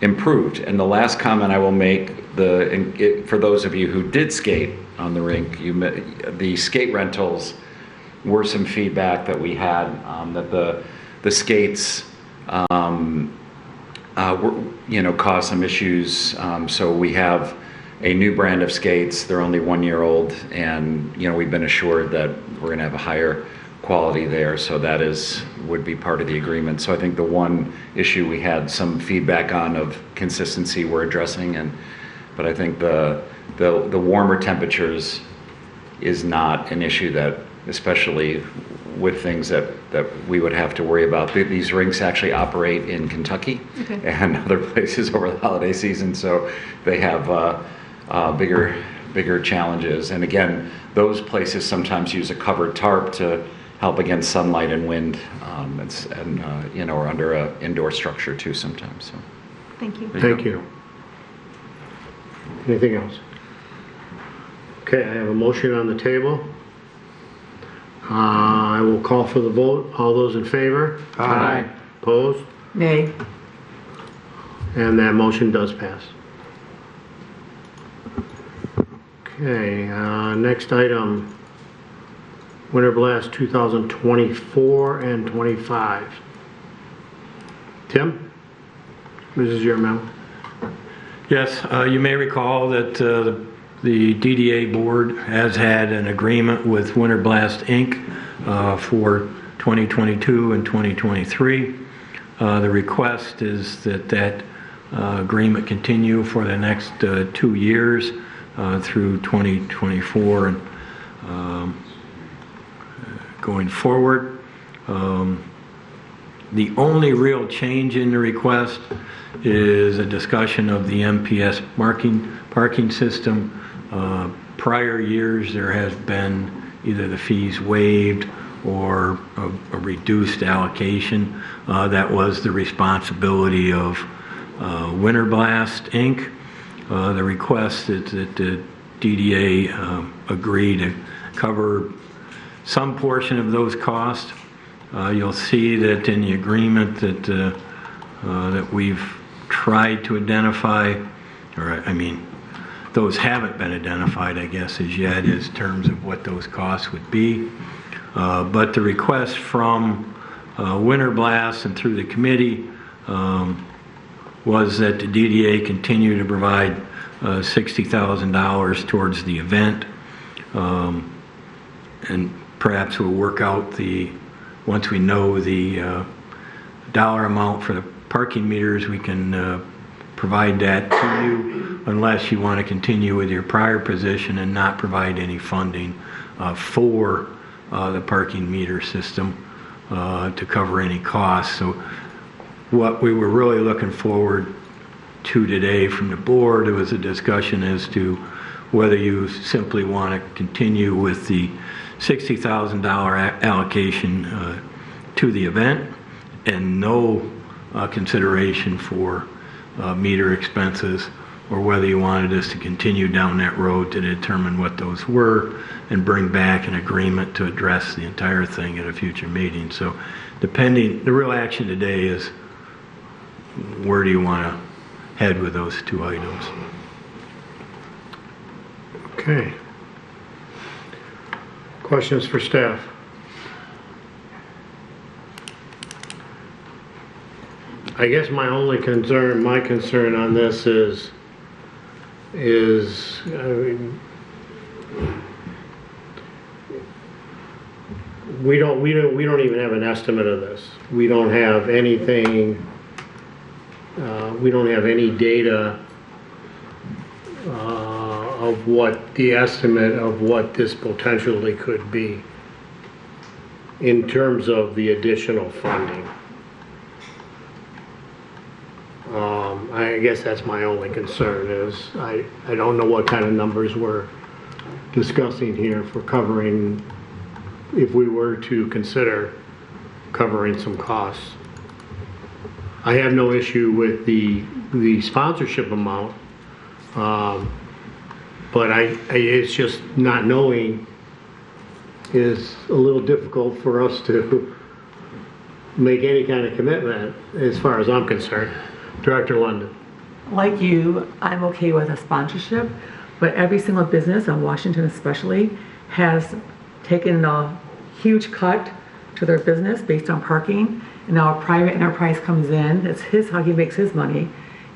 improved. And the last comment I will make, for those of you who did skate on the rink, the skate rentals were some feedback that we had, that the skates caused some issues. So we have a new brand of skates. They're only 1 year old, and we've been assured that we're going to have a higher quality there, so that would be part of the agreement. So I think the one issue we had some feedback on of consistency we're addressing, but I think the warmer temperatures is not an issue that, especially with things that we would have to worry about. These rinks actually operate in Kentucky and other places over the holiday season, so they have bigger challenges. And again, those places sometimes use a covered tarp to help against sunlight and wind, or under an indoor structure too sometimes. So. Thank you. Thank you. Anything else? Okay, I have a motion on the table. I will call for the vote. All those in favor? Aye. Opposed? Nay. And that motion does pass. Okay, next item, Winter Blast 2024 and 25. Tim, this is your memo. Yes, you may recall that the DDA board has had an agreement with Winter Blast Inc. For 2022 and 2023. The request is that agreement continue for the next 2 years through 2024 and going forward. The only real change in the request is a discussion of the MPS parking system. Prior years there has been either the fees waived or a reduced allocation. That was the responsibility of Winter Blast Inc. The request is that the DDA agree to cover some portion of those costs. You'll see that in the agreement that we've tried to identify, those haven't been identified, I guess, as yet, as terms of what those costs would be. But the request from Winter Blast and through the committee was that the DDA continue to provide $60,000 towards the event. And perhaps we'll work out once we know the dollar amount for the parking meters, we can provide that to you, unless you want to continue with your prior position and not provide any funding for the parking meter system to cover any costs. So what we were really looking forward to today from the board was a discussion as to whether you simply want to continue with the $60,000 allocation to the event and no consideration for meter expenses, or whether you wanted us to continue down that road to determine what those were and bring back an agreement to address the entire thing at a future meeting. So the real action today is where do you want to head with those two items. Okay. Questions for staff? I guess my concern on this is we don't even have an estimate of this. We don't have anything. We don't have any data of what the estimate of what this potentially could be in terms of the additional funding. I guess that's my only concern is I don't know what kind of numbers we're discussing here for covering, if we were to consider covering some costs. I have no issue with the sponsorship amount, but it's just not knowing is a little difficult for us to make any kind of commitment as far as I'm concerned. Director London. Like you, I'm okay with a sponsorship, but every single business in Washington especially has taken a huge cut to their business based on parking. And now a private enterprise comes in, it's how he makes his money,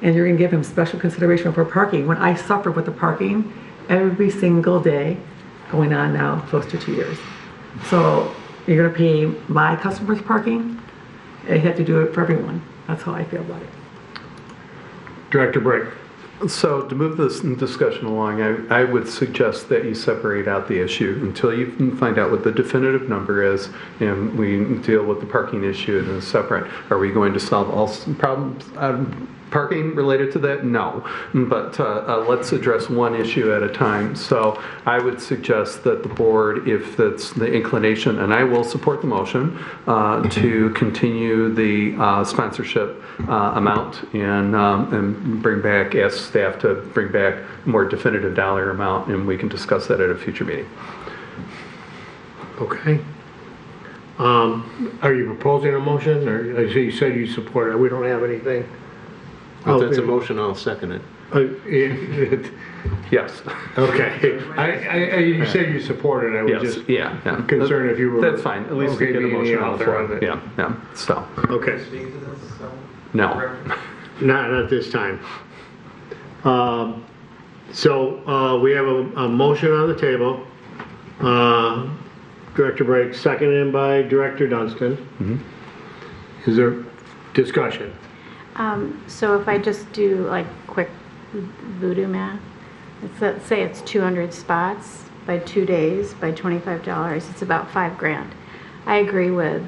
and you're going to give him special consideration for parking, when I suffer with the parking every single day, going on now close to 2 years. So you're going to pay my customers parking, and you have to do it for everyone. That's how I feel about it. Director Brake. So to move this discussion along, I would suggest that you separate out the issue until you can find out what the definitive number is, and we deal with the parking issue as separate. Are we going to solve all problems parking related to that? No, but let's address one issue at a time. So I would suggest that the board, if that's the inclination, and I will support the motion, to continue the sponsorship amount and bring back, ask staff to bring back a more definitive dollar amount, and we can discuss that at a future meeting. Okay. Are you proposing a motion, or you said you support it? We don't have anything. If that's a motion, I'll second it. Yes. Okay. You said you support it. I was just concerned if you were. That's fine. At least we get a motion on the floor. Yeah. So. Okay. No. Not at this time. So we have a motion on the table. Director Brake, seconded by Director Dunstan. Mm-hmm. Is there discussion? So if I just do like quick voodoo math, let's say it's 200 spots by 2 days by $25, it's about $5,000. I agree with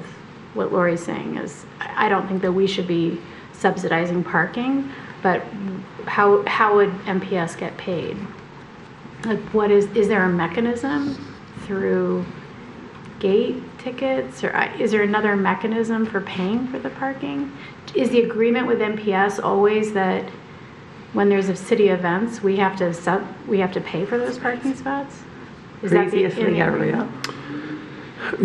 what Lori's saying. Is I don't think that we should be subsidizing parking, but how would MPS get paid? Like, is there a mechanism through gate tickets, or is there another mechanism for paying for the parking? Is the agreement with MPS always that when there's a city events, we have to pay for those parking spots? Is that the agreement?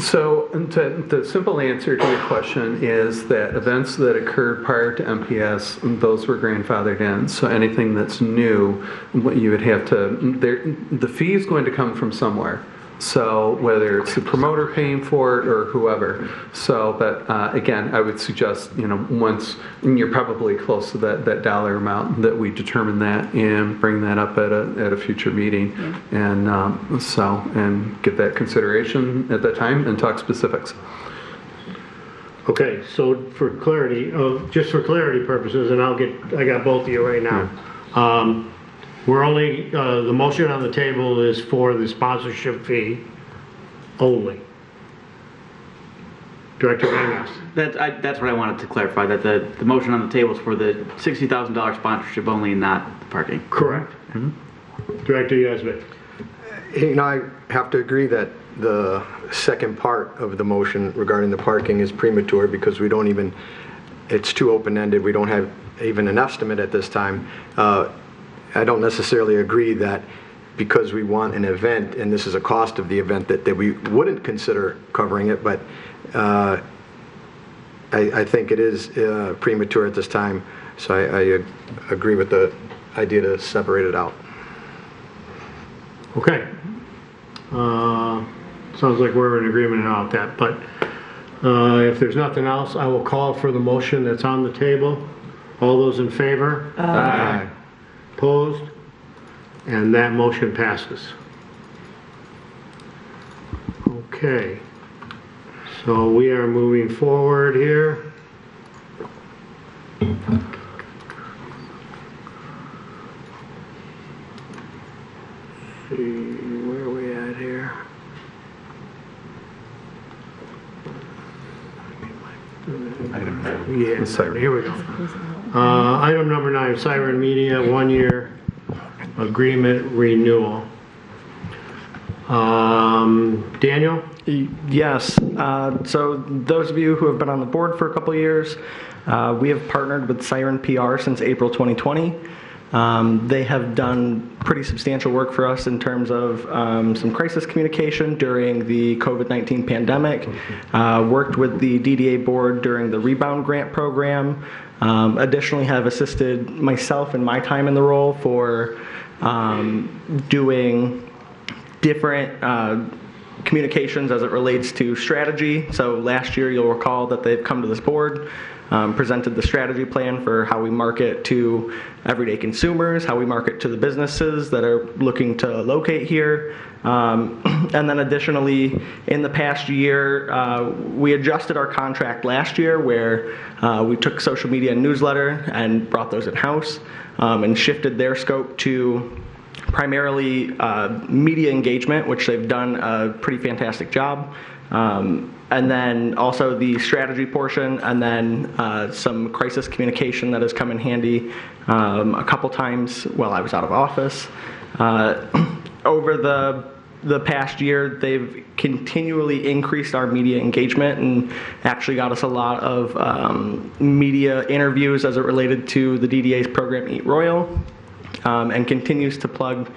So the simple answer to your question is that events that occurred prior to MPS, those were grandfathered in. So anything that's new, what you would have to, the fee is going to come from somewhere. So whether it's the promoter paying for it or whoever. So, but again, I would suggest, once you're probably close to that dollar amount, that we determine that and bring that up at a future meeting, and and get that consideration at that time and talk specifics. Okay, so for clarity, just for clarity purposes, and I got both of you right now. Yeah. We're only, the motion on the table is for the sponsorship fee only. Director Van Ness. That's what I wanted to clarify, that the motion on the table is for the $60,000 sponsorship only and not the parking. Correct. Mm-hmm. Director Yasmin. I have to agree that the second part of the motion regarding the parking is premature because it's too open-ended. We don't have even an estimate at this time. I don't necessarily agree that because we want an event and this is a cost of the event that we wouldn't consider covering it, but I think it is premature at this time, so I agree with the idea to separate it out. Okay. Sounds like we're in agreement about that, but if there's nothing else, I will call for the motion that's on the table. All those in favor? Aye. Opposed? And that motion passes. Okay. So we are moving forward here. See, where are we at here? Yeah, here we go. Item number 9, Siren Media 1-year agreement renewal. Daniel? Yes. So those of you who have been on the board for a couple years, we have partnered with Siren PR since April 2020. They have done pretty substantial work for us in terms of some crisis communication during the COVID-19 pandemic, worked with the DDA board during the Rebound Grant program, additionally have assisted myself in my time in the role for doing different communications as it relates to strategy. So last year, you'll recall that they've come to this board, presented the strategy plan for how we market to everyday consumers, how we market to the businesses that are looking to locate here. And then additionally, in the past year, we adjusted our contract last year where we took social media and newsletter and brought those in-house and shifted their scope to primarily media engagement, which they've done a pretty fantastic job. And then also the strategy portion, and then some crisis communication that has come in handy a couple times while I was out of office. Over the past year, they've continually increased our media engagement and actually got us a lot of media interviews as it related to the DDA's program Eat Royal, and continues to plug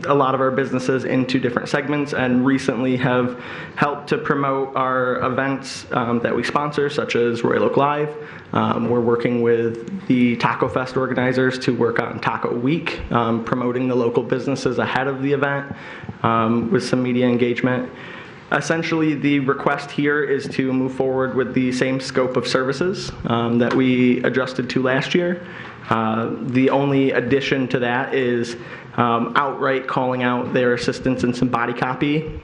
a lot of our businesses into different segments, and recently have helped to promote our events that we sponsor, such as Royal Oak Live. We're working with the Taco Fest organizers to work on Taco Week, promoting the local businesses ahead of the event with some media engagement. Essentially, the request here is to move forward with the same scope of services that we adjusted to last year. The only addition to that is outright calling out their assistance in some body copy.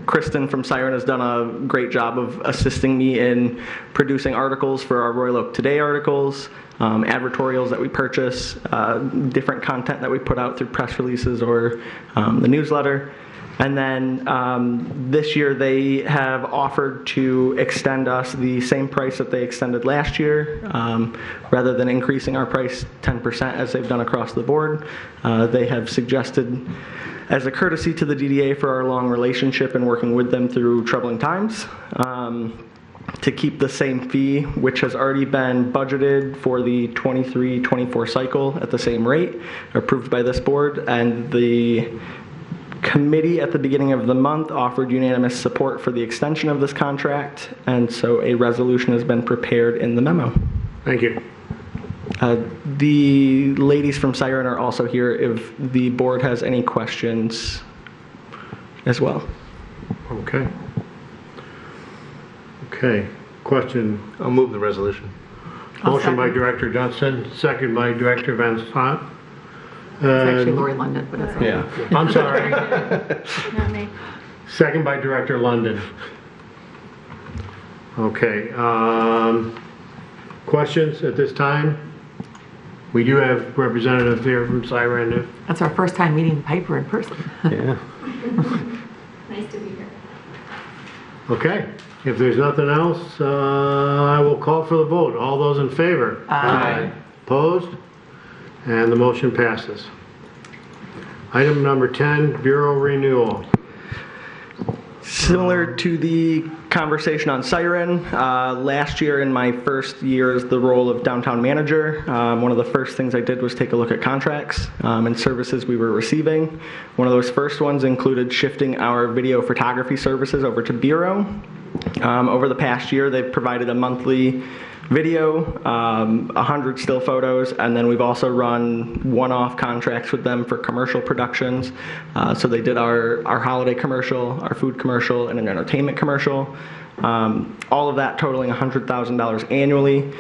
Kristen from Siren has done a great job of assisting me in producing articles for our Royal Oak Today articles, advertorials that we purchase, different content that we put out through press releases or the newsletter. And then this year they have offered to extend us the same price that they extended last year. Rather than increasing our price 10% as they've done across the board, they have suggested, as a courtesy to the DDA for our long relationship and working with them through troubling times, to keep the same fee, which has already been budgeted for the 23-24 cycle at the same rate, approved by this board. And the committee at the beginning of the month offered unanimous support for the extension of this contract, and so a resolution has been prepared in the memo. Thank you. The ladies from Siren are also here if the board has any questions as well. Okay. Okay. Question. I'll move the resolution. Motion by Director Johnson, second by Director Van Spot. It's actually Lori London, but it's okay. Yeah. I'm sorry. Not me. Second by Director London. Okay. Questions at this time? We do have representatives here from Siren. That's our first time meeting Piper in person. Yeah. Nice to be here. Okay. If there's nothing else, I will call for the vote. All those in favor? Aye. Opposed? And the motion passes. Item number 10, Bureau Renewal. Similar to the conversation on Siren, last year in my first year as the role of downtown manager, one of the first things I did was take a look at contracts and services we were receiving. One of those first ones included shifting our video photography services over to Bureau. Over the past year, they've provided a monthly video, 100 still photos, and then we've also run one-off contracts with them for commercial productions. So they did our holiday commercial, our food commercial, and an entertainment commercial. All of that totaling $100,000 annually.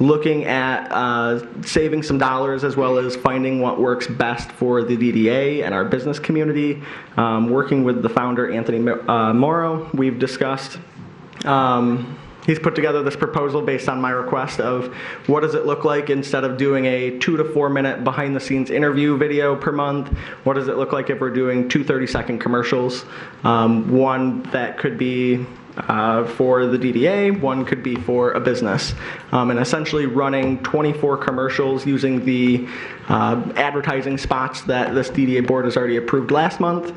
Looking at saving some dollars as well as finding what works best for the DDA and our business community. Working with the founder, Anthony Morrow, we've discussed he's put together this proposal based on my request of what does it look like instead of doing a 2 to 4 minute behind the scenes interview video per month, what does it look like if we're doing 2 30-second commercials, one that could be for the DDA, one could be for a business, and essentially running 24 commercials using the advertising spots that this DDA board has already approved last month,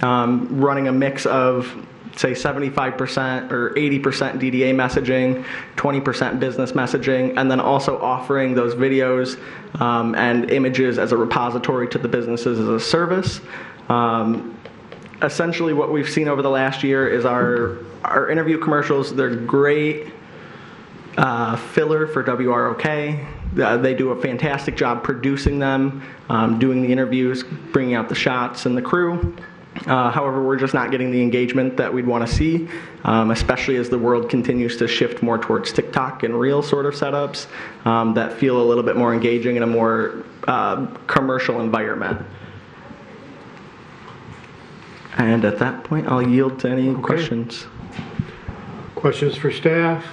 running a mix of say 75% or 80% DDA messaging, 20% business messaging, and then also offering those videos and images as a repository to the businesses as a service. Essentially what we've seen over the last year is our interview commercials. They're great filler for WROK. They do a fantastic job producing them, doing the interviews, bringing out the shots and the crew. However, we're just not getting the engagement that we'd want to see, especially as the world continues to shift more towards TikTok and Reel sort of setups that feel a little bit more engaging in a more commercial environment. And at that point, I'll yield to any questions. Questions for staff?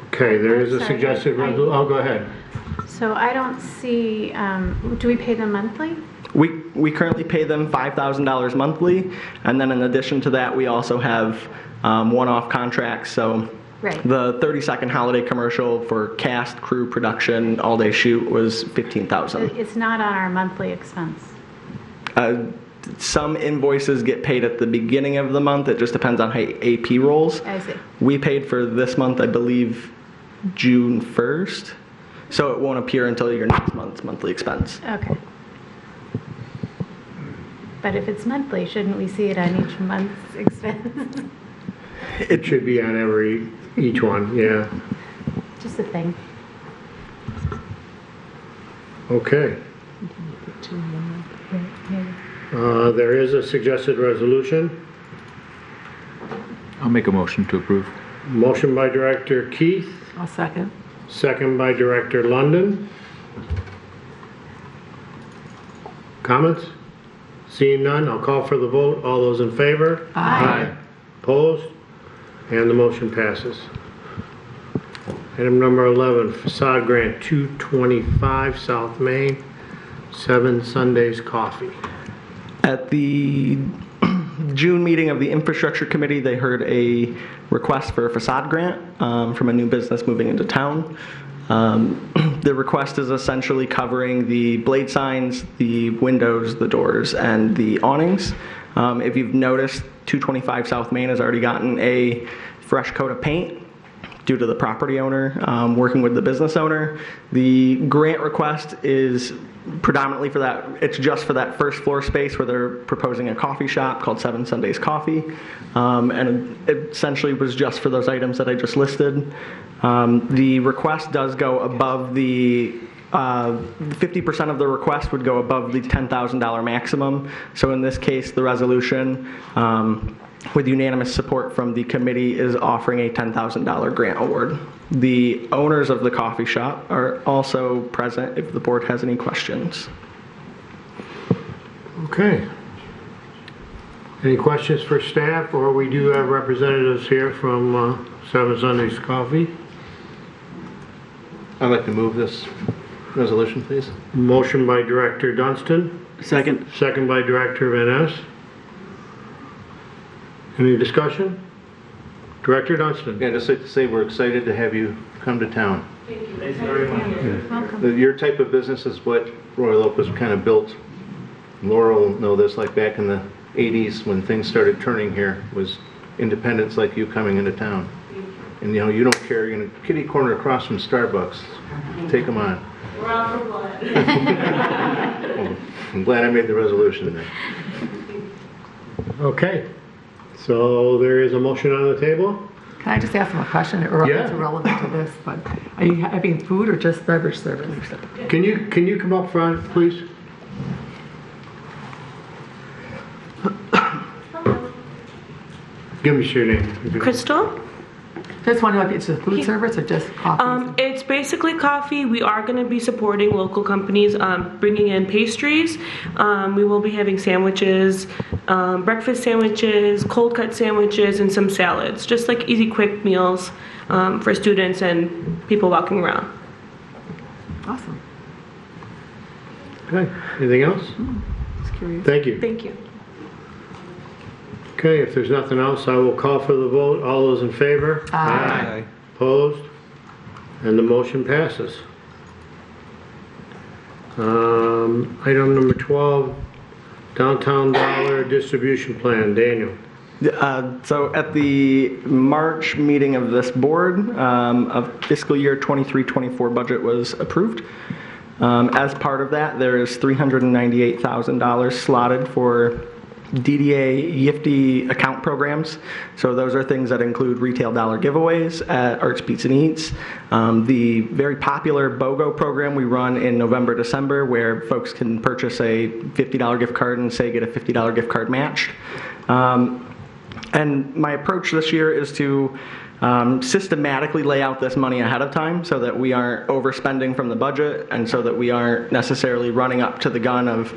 Okay, there is a Sorry, suggested resolution. Oh, go ahead. So I don't see, do we pay them monthly? We currently pay them $5,000 monthly, and then in addition to that, we also have one-off contracts. So Right. the 30-second holiday commercial for cast, crew, production, all-day shoot was $15,000. It's not on our monthly expense. Some invoices get paid at the beginning of the month. It just depends on how AP rolls. I see. We paid for this month, I believe, June 1st, so it won't appear until your next month's monthly expense. Okay. But if it's monthly, shouldn't we see it on each month's expense? It should be on each one, yeah. Just a thing. Okay. There is a suggested resolution. I'll make a motion to approve. Motion by Director Keith, I'll second. second by Director London. Comments? Seeing none, I'll call for the vote. All those in favor? Aye. Opposed? And the motion passes. Item number 11, facade grant 225 South Main, 7 Sundays Coffee. At the June meeting of the Infrastructure Committee, they heard a request for a facade grant from a new business moving into town. The request is essentially covering the blade signs, the windows, the doors, and the awnings. If you've noticed, 225 South Main has already gotten a fresh coat of paint due to the property owner working with the business owner. The grant request is predominantly for that. It's just for that first floor space where they're proposing a coffee shop called 7 Sundays Coffee, and it essentially was just for those items that I just listed. The request does go above the 50% of the request would go above the $10,000 maximum. So in this case, the resolution, with unanimous support from the committee, is offering a $10,000 grant award. The owners of the coffee shop are also present if the board has any questions. Okay. Any questions for staff? Or we do have representatives here from 7 Sundays Coffee. I'd like to move this resolution, please. Motion by Director Dunstan. Second. Second by Director Van Ness. Any discussion? Director Dunstan. Yeah, just like to say we're excited to have you come to town. Thank you. Thank you very much. Welcome. Your type of business is what Royal Oak was kind of built. Laura will know this, like back in the 80s when things started turning here, was independents like you coming into town. And you know, you don't care, you're in a kitty corner across from Starbucks. Take them on. We're out for blood. Well, I'm glad I made the resolution then. Okay. So there is a motion on the table. Can I just ask them a question? Or Yeah. It's irrelevant to this, but are you having food or just beverage service? Can you come up front, please? Give me your name. Crystal? Just wondering if it's just food service or just coffee? It's basically coffee. We are going to be supporting local companies, bringing in pastries. We will be having sandwiches, breakfast sandwiches, cold cut sandwiches, and some salads. Just like easy, quick meals for students and people walking around. Awesome. Okay. Anything else? Just curious. Thank you. Thank you. Okay, if there's nothing else, I will call for the vote. All those in favor? Aye. Opposed? And the motion passes. Item number 12, Downtown Dollar Distribution Plan. Daniel. So at the March meeting of this board, of fiscal year 23-24 budget was approved. As part of that, there is $398,000 slotted for DDA YIFTY account programs. So those are things that include retail dollar giveaways at Arts Beats and Eats. The very popular BOGO program we run in November, December, where folks can purchase a $50 gift card and say get a $50 gift card matched. And my approach this year is to systematically lay out this money ahead of time so that we aren't overspending from the budget and so that we aren't necessarily running up to the gun of,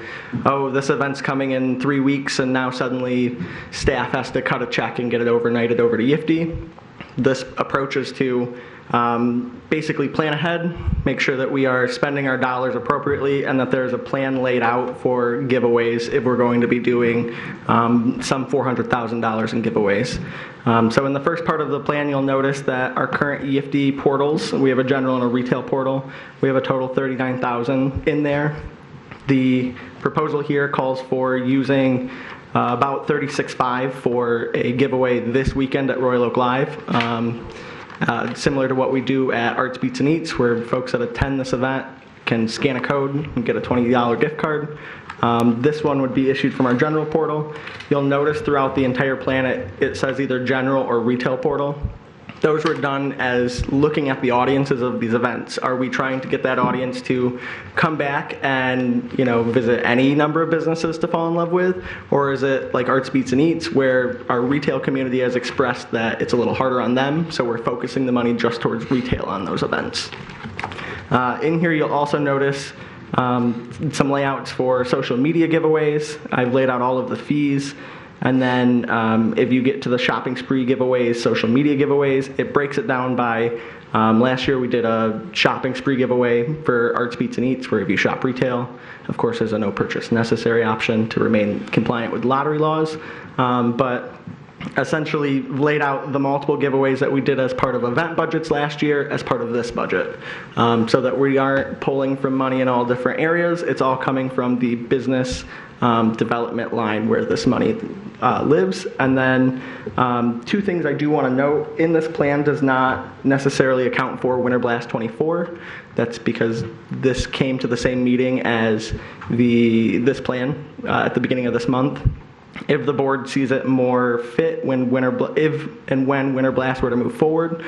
oh, this event's coming in 3 weeks and now suddenly staff has to cut a check and get it overnighted over to YIFTY. This approach is to basically plan ahead, make sure that we are spending our dollars appropriately, and that there's a plan laid out for giveaways if we're going to be doing some $400,000 in giveaways. So in the first part of the plan, you'll notice that our current YIFTY portals, we have a general and a retail portal. We have a total 39,000 in there. The proposal here calls for using about $36,500 for a giveaway this weekend at Royal Oak Live. Similar to what we do at Arts Beats and Eats, where folks that attend this event can scan a code and get a $20 gift card. This one would be issued from our general portal. You'll notice throughout the entire plan it says either general or retail portal. Those were done as looking at the audiences of these events. Are we trying to get that audience to come back and, visit any number of businesses to fall in love with? Or is it like Arts Beats and Eats, where our retail community has expressed that it's a little harder on them, so we're focusing the money just towards retail on those events. In here you'll also notice some layouts for social media giveaways. I've laid out all of the fees. And then if you get to the shopping spree giveaways, social media giveaways, it breaks it down by, last year we did a shopping spree giveaway for Arts Beats and Eats, where if you shop retail, of course there's a no purchase necessary option to remain compliant with lottery laws. But essentially laid out the multiple giveaways that we did as part of event budgets last year as part of this budget, so that we aren't pulling from money in all different areas. It's all coming from the business development line where this money lives. And then two things I do want to note: in this plan does not necessarily account for Winter Blast 24. That's because this came to the same meeting as this plan at the beginning of this month. If the board sees it more fit when when Winter Blast were to move forward,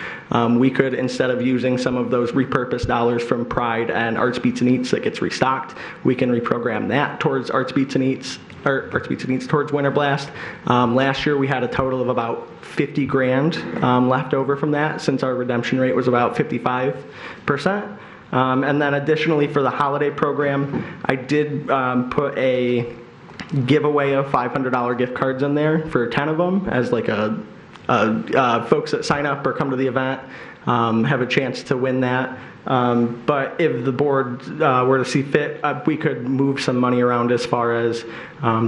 we could, instead of using some of those repurposed dollars from Pride and Arts Beats and Eats that gets restocked, we can reprogram that towards Arts Beats and Eats, or Arts Beats and Eats towards Winter Blast. Last year we had a total of about $50,000 left over from that, since our redemption rate was about 55%. And then additionally for the holiday program, I did put a giveaway of $500 gift cards in there for 10 of them as like folks that sign up or come to the event have a chance to win that. But if the board were to see fit, we could move some money around as far as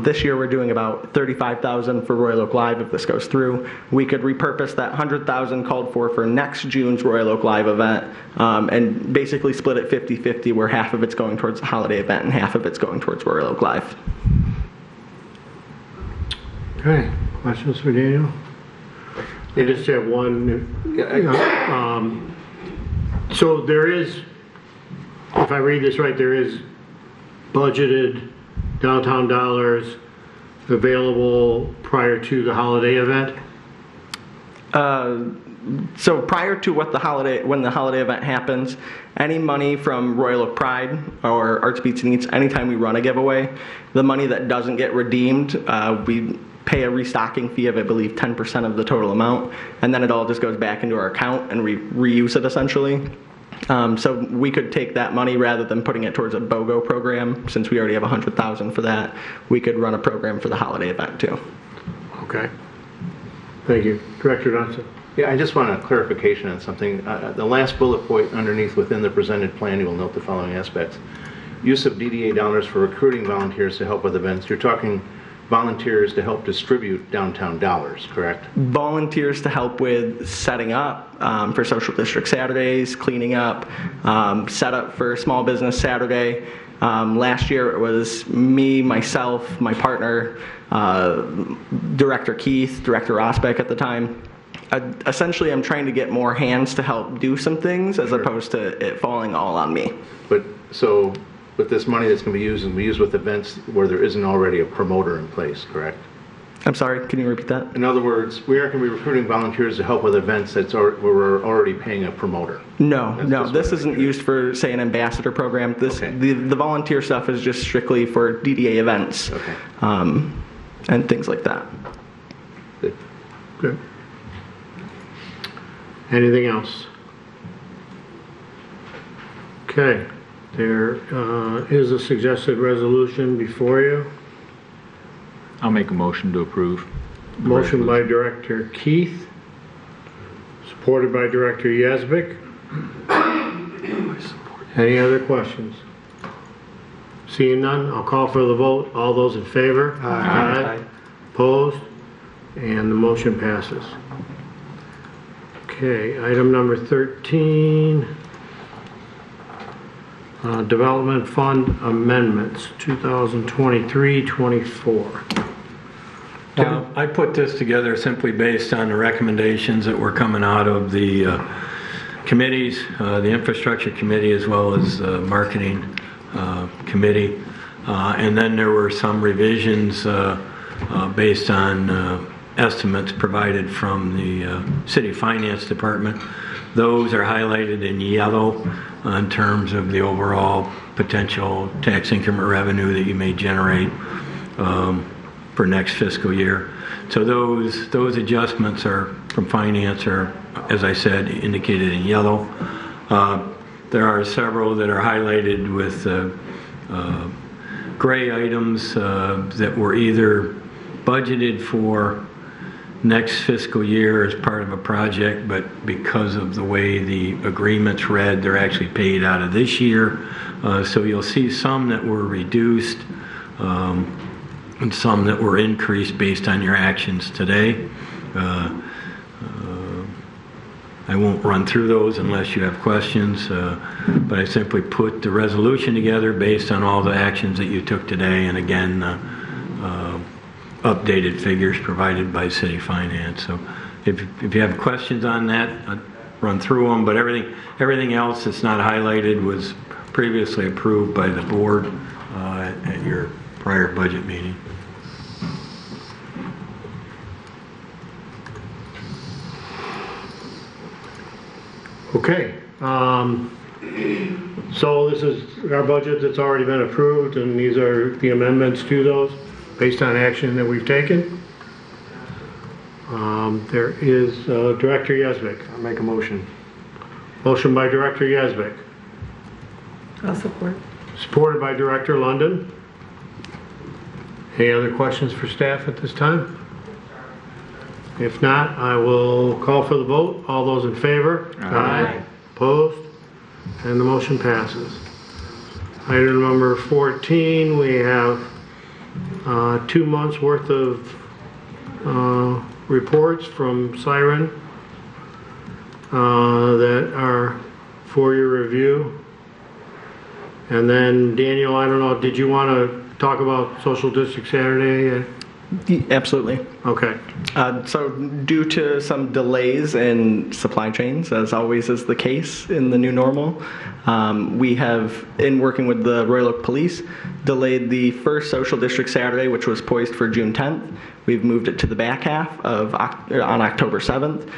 this year we're doing about $35,000 for Royal Oak Live if this goes through. We could repurpose that $100,000 called for next June's Royal Oak Live event and basically split it 50-50, where half of it's going towards the holiday event and half of it's going towards Royal Oak Live. Okay, questions for Daniel? I just have one. So there is, if I read this right, there is budgeted downtown dollars available prior to the holiday event? So prior to when the holiday event happens, any money from Royal Oak Pride or Arts Beats and Eats, anytime we run a giveaway, the money that doesn't get redeemed, we pay a restocking fee of, I believe, 10% of the total amount, and then it all just goes back into our account and we reuse it essentially. So we could take that money, rather than putting it towards a BOGO program, since we already have $100,000 for that, we could run a program for the holiday event too. Okay. Thank you. Director Johnson. Yeah, I just want a clarification on something. The last bullet point underneath within the presented plan, you will note the following aspects. Use of DDA dollars for recruiting volunteers to help with events. You're talking volunteers to help distribute downtown dollars, correct? Volunteers to help with setting up for Social District Saturdays, cleaning up, set up for Small Business Saturday. Last year it was me, myself, my partner, Director Keith, Director Rosbeck at the time. Essentially, I'm trying to get more hands to help do some things, as opposed to it falling all on me. But so But this money that's going to be used and be used with events where there isn't already a promoter in place, correct? I'm sorry, can you repeat that? In other words, we aren't going to be recruiting volunteers to help with events where we're already paying a promoter. No, this isn't used for, say, an ambassador program. The volunteer stuff is just strictly for DDA events and things like that. Good. Anything else? Okay. There is a suggested resolution before you. I'll make a motion to approve. Motion by Director Keith, supported by Director Yazbek. Any other questions? Seeing none, I'll call for the vote. All those in favor? Aye. Opposed? And the motion passes. Okay, item number 13. Development Fund Amendments, 2023-24. I put this together simply based on the recommendations that were coming out of the committees, the Infrastructure Committee as well as the Marketing Committee. And then there were some revisions based on estimates provided from the City Finance Department. Those are highlighted in yellow in terms of the overall potential tax increment revenue that you may generate for next fiscal year. So those adjustments are from finance are, as I said, indicated in yellow. There are several that are highlighted with gray items that were either budgeted for next fiscal year as part of a project, but because of the way the agreement's read, they're actually paid out of this year. So you'll see some that were reduced and some that were increased based on your actions today. I won't run through those unless you have questions, but I simply put the resolution together based on all the actions that you took today, and again, updated figures provided by City Finance. So if you have questions on that, I'll run through them, but everything else that's not highlighted was previously approved by the board at your prior budget meeting. Okay, so this is our budget that's already been approved, and these are the amendments to those based on action that we've taken. There is Director Yazbek. I'll make a motion. Motion by Director Yazbek. I'll support. Supported by Director London. Any other questions for staff at this time? If not, I will call for the vote. All those in favor? Aye. Opposed? And the motion passes. Item number 14, we have 2 months worth of reports from Siren that are for your review. And then Daniel, I don't know, did you want to talk about Social District Saturday? Absolutely. Okay. So due to some delays in supply chains, as always is the case in the new normal, we have, in working with the Royal Oak Police, delayed the first Social District Saturday, which was poised for June 10th. We've moved it to the back half on October 7th.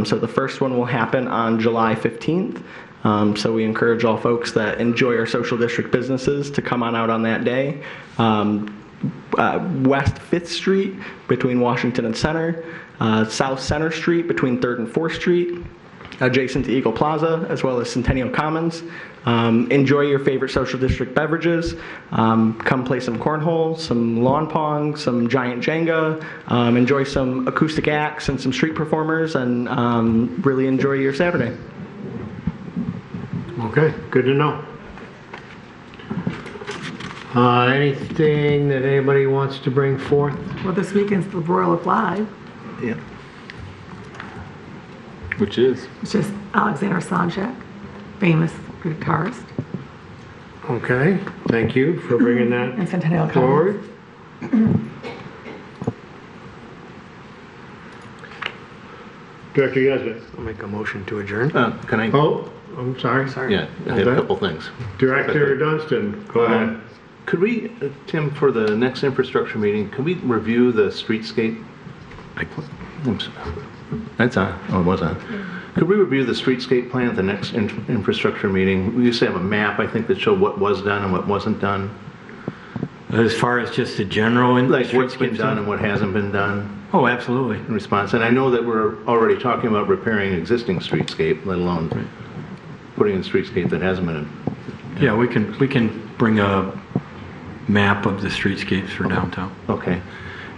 So the first one will happen on July 15th. So we encourage all folks that enjoy our Social District businesses to come on out on that day. West 5th Street between Washington and Center, South Center Street between 3rd and 4th Street, adjacent to Eagle Plaza, as well as Centennial Commons. Enjoy your favorite Social District beverages. Come play some cornhole, some lawn pong, some giant Jenga. Enjoy some acoustic acts and some street performers, and really enjoy your Saturday. Okay, good to know. Anything that anybody wants to bring forth? Well, this weekend's the Royal Oak Live. Yeah. Which is? It's just Alexander Sonchak, famous guitarist. Okay, thank you for bringing that And Centennial forward. Director Yezbek. I'll make a motion to adjourn. Can I? Oh, I'm sorry. Yeah, I have a couple things. Director Dunstan, go ahead. Could we, Tim, for the next infrastructure meeting, could we review the streetscape? Oops. That's on. Oh, it was on. Could we review the streetscape plan at the next infrastructure meeting? We used to have a map, I think, that showed what was done and what wasn't done. As far as just the general... Like what's been done and what hasn't been done. Oh, absolutely. In response. And I know that we're already talking about repairing existing streetscape, let alone putting in streetscape that hasn't been. Yeah, we can bring a map of the streetscapes for downtown. Okay.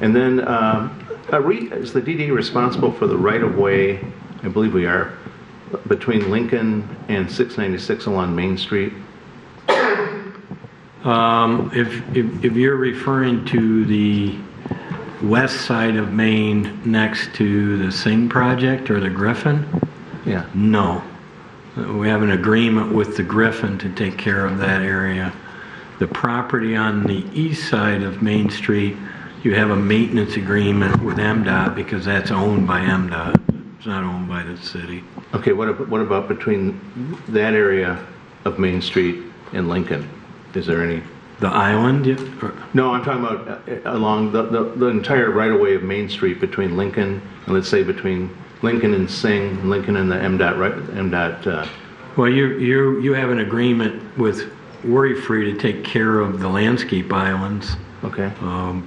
And then, is the DDA responsible for the right-of-way, I believe we are, between Lincoln and 696 along Main Street? If you're referring to the west side of Main next to the Singh project or the Griffin? Yeah. No. We have an agreement with the Griffin to take care of that area. The property on the east side of Main Street, you have a maintenance agreement with MDOT because that's owned by MDOT. It's not owned by the city. Okay, what about between that area of Main Street and Lincoln? Is there any? The island? No, I'm talking about along the entire right-of-way of Main Street between Lincoln and let's say between Lincoln and Singh, Lincoln and the MDOT. Well, you have an agreement with Worry Free to take care of the landscape islands. Okay.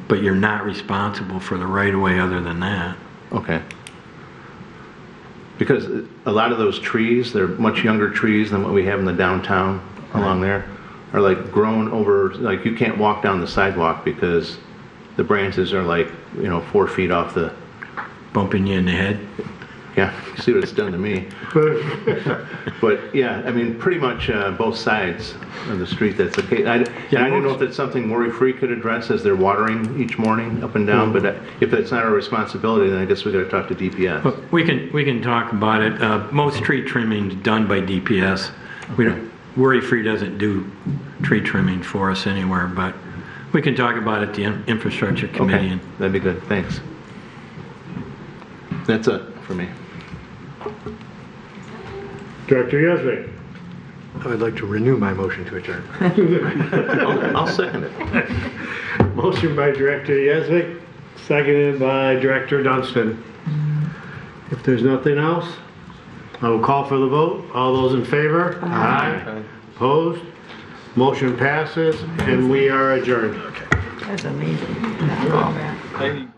But you're not responsible for the right-of-way other than that. Okay. Because a lot of those trees, they're much younger trees than what we have in the downtown along there, are like grown over, like you can't walk down the sidewalk because the branches are like, 4 feet off the... Bumping you in the head? Yeah, you see what it's done to me. But yeah, I mean, pretty much both sides of the street, that's the case. I don't know if that's something Worry Free could address as they're watering each morning up and down, but if that's not our responsibility, then I guess we got to talk to DPS. But we can talk about it. Most tree trimming is done by DPS. Okay. Worry Free doesn't do tree trimming for us anywhere, but we can talk about it at the infrastructure committee. Okay, that'd be good. Thanks. That's it for me. Director Yezbek. I would like to renew my motion to adjourn. I'll second it. Motion by Director Yezbek, seconded by Director Dunstan. If there's nothing else, I will call for the vote. All those in favor? Aye. Opposed? Motion passes, and we are adjourned. That's amazing. After all that.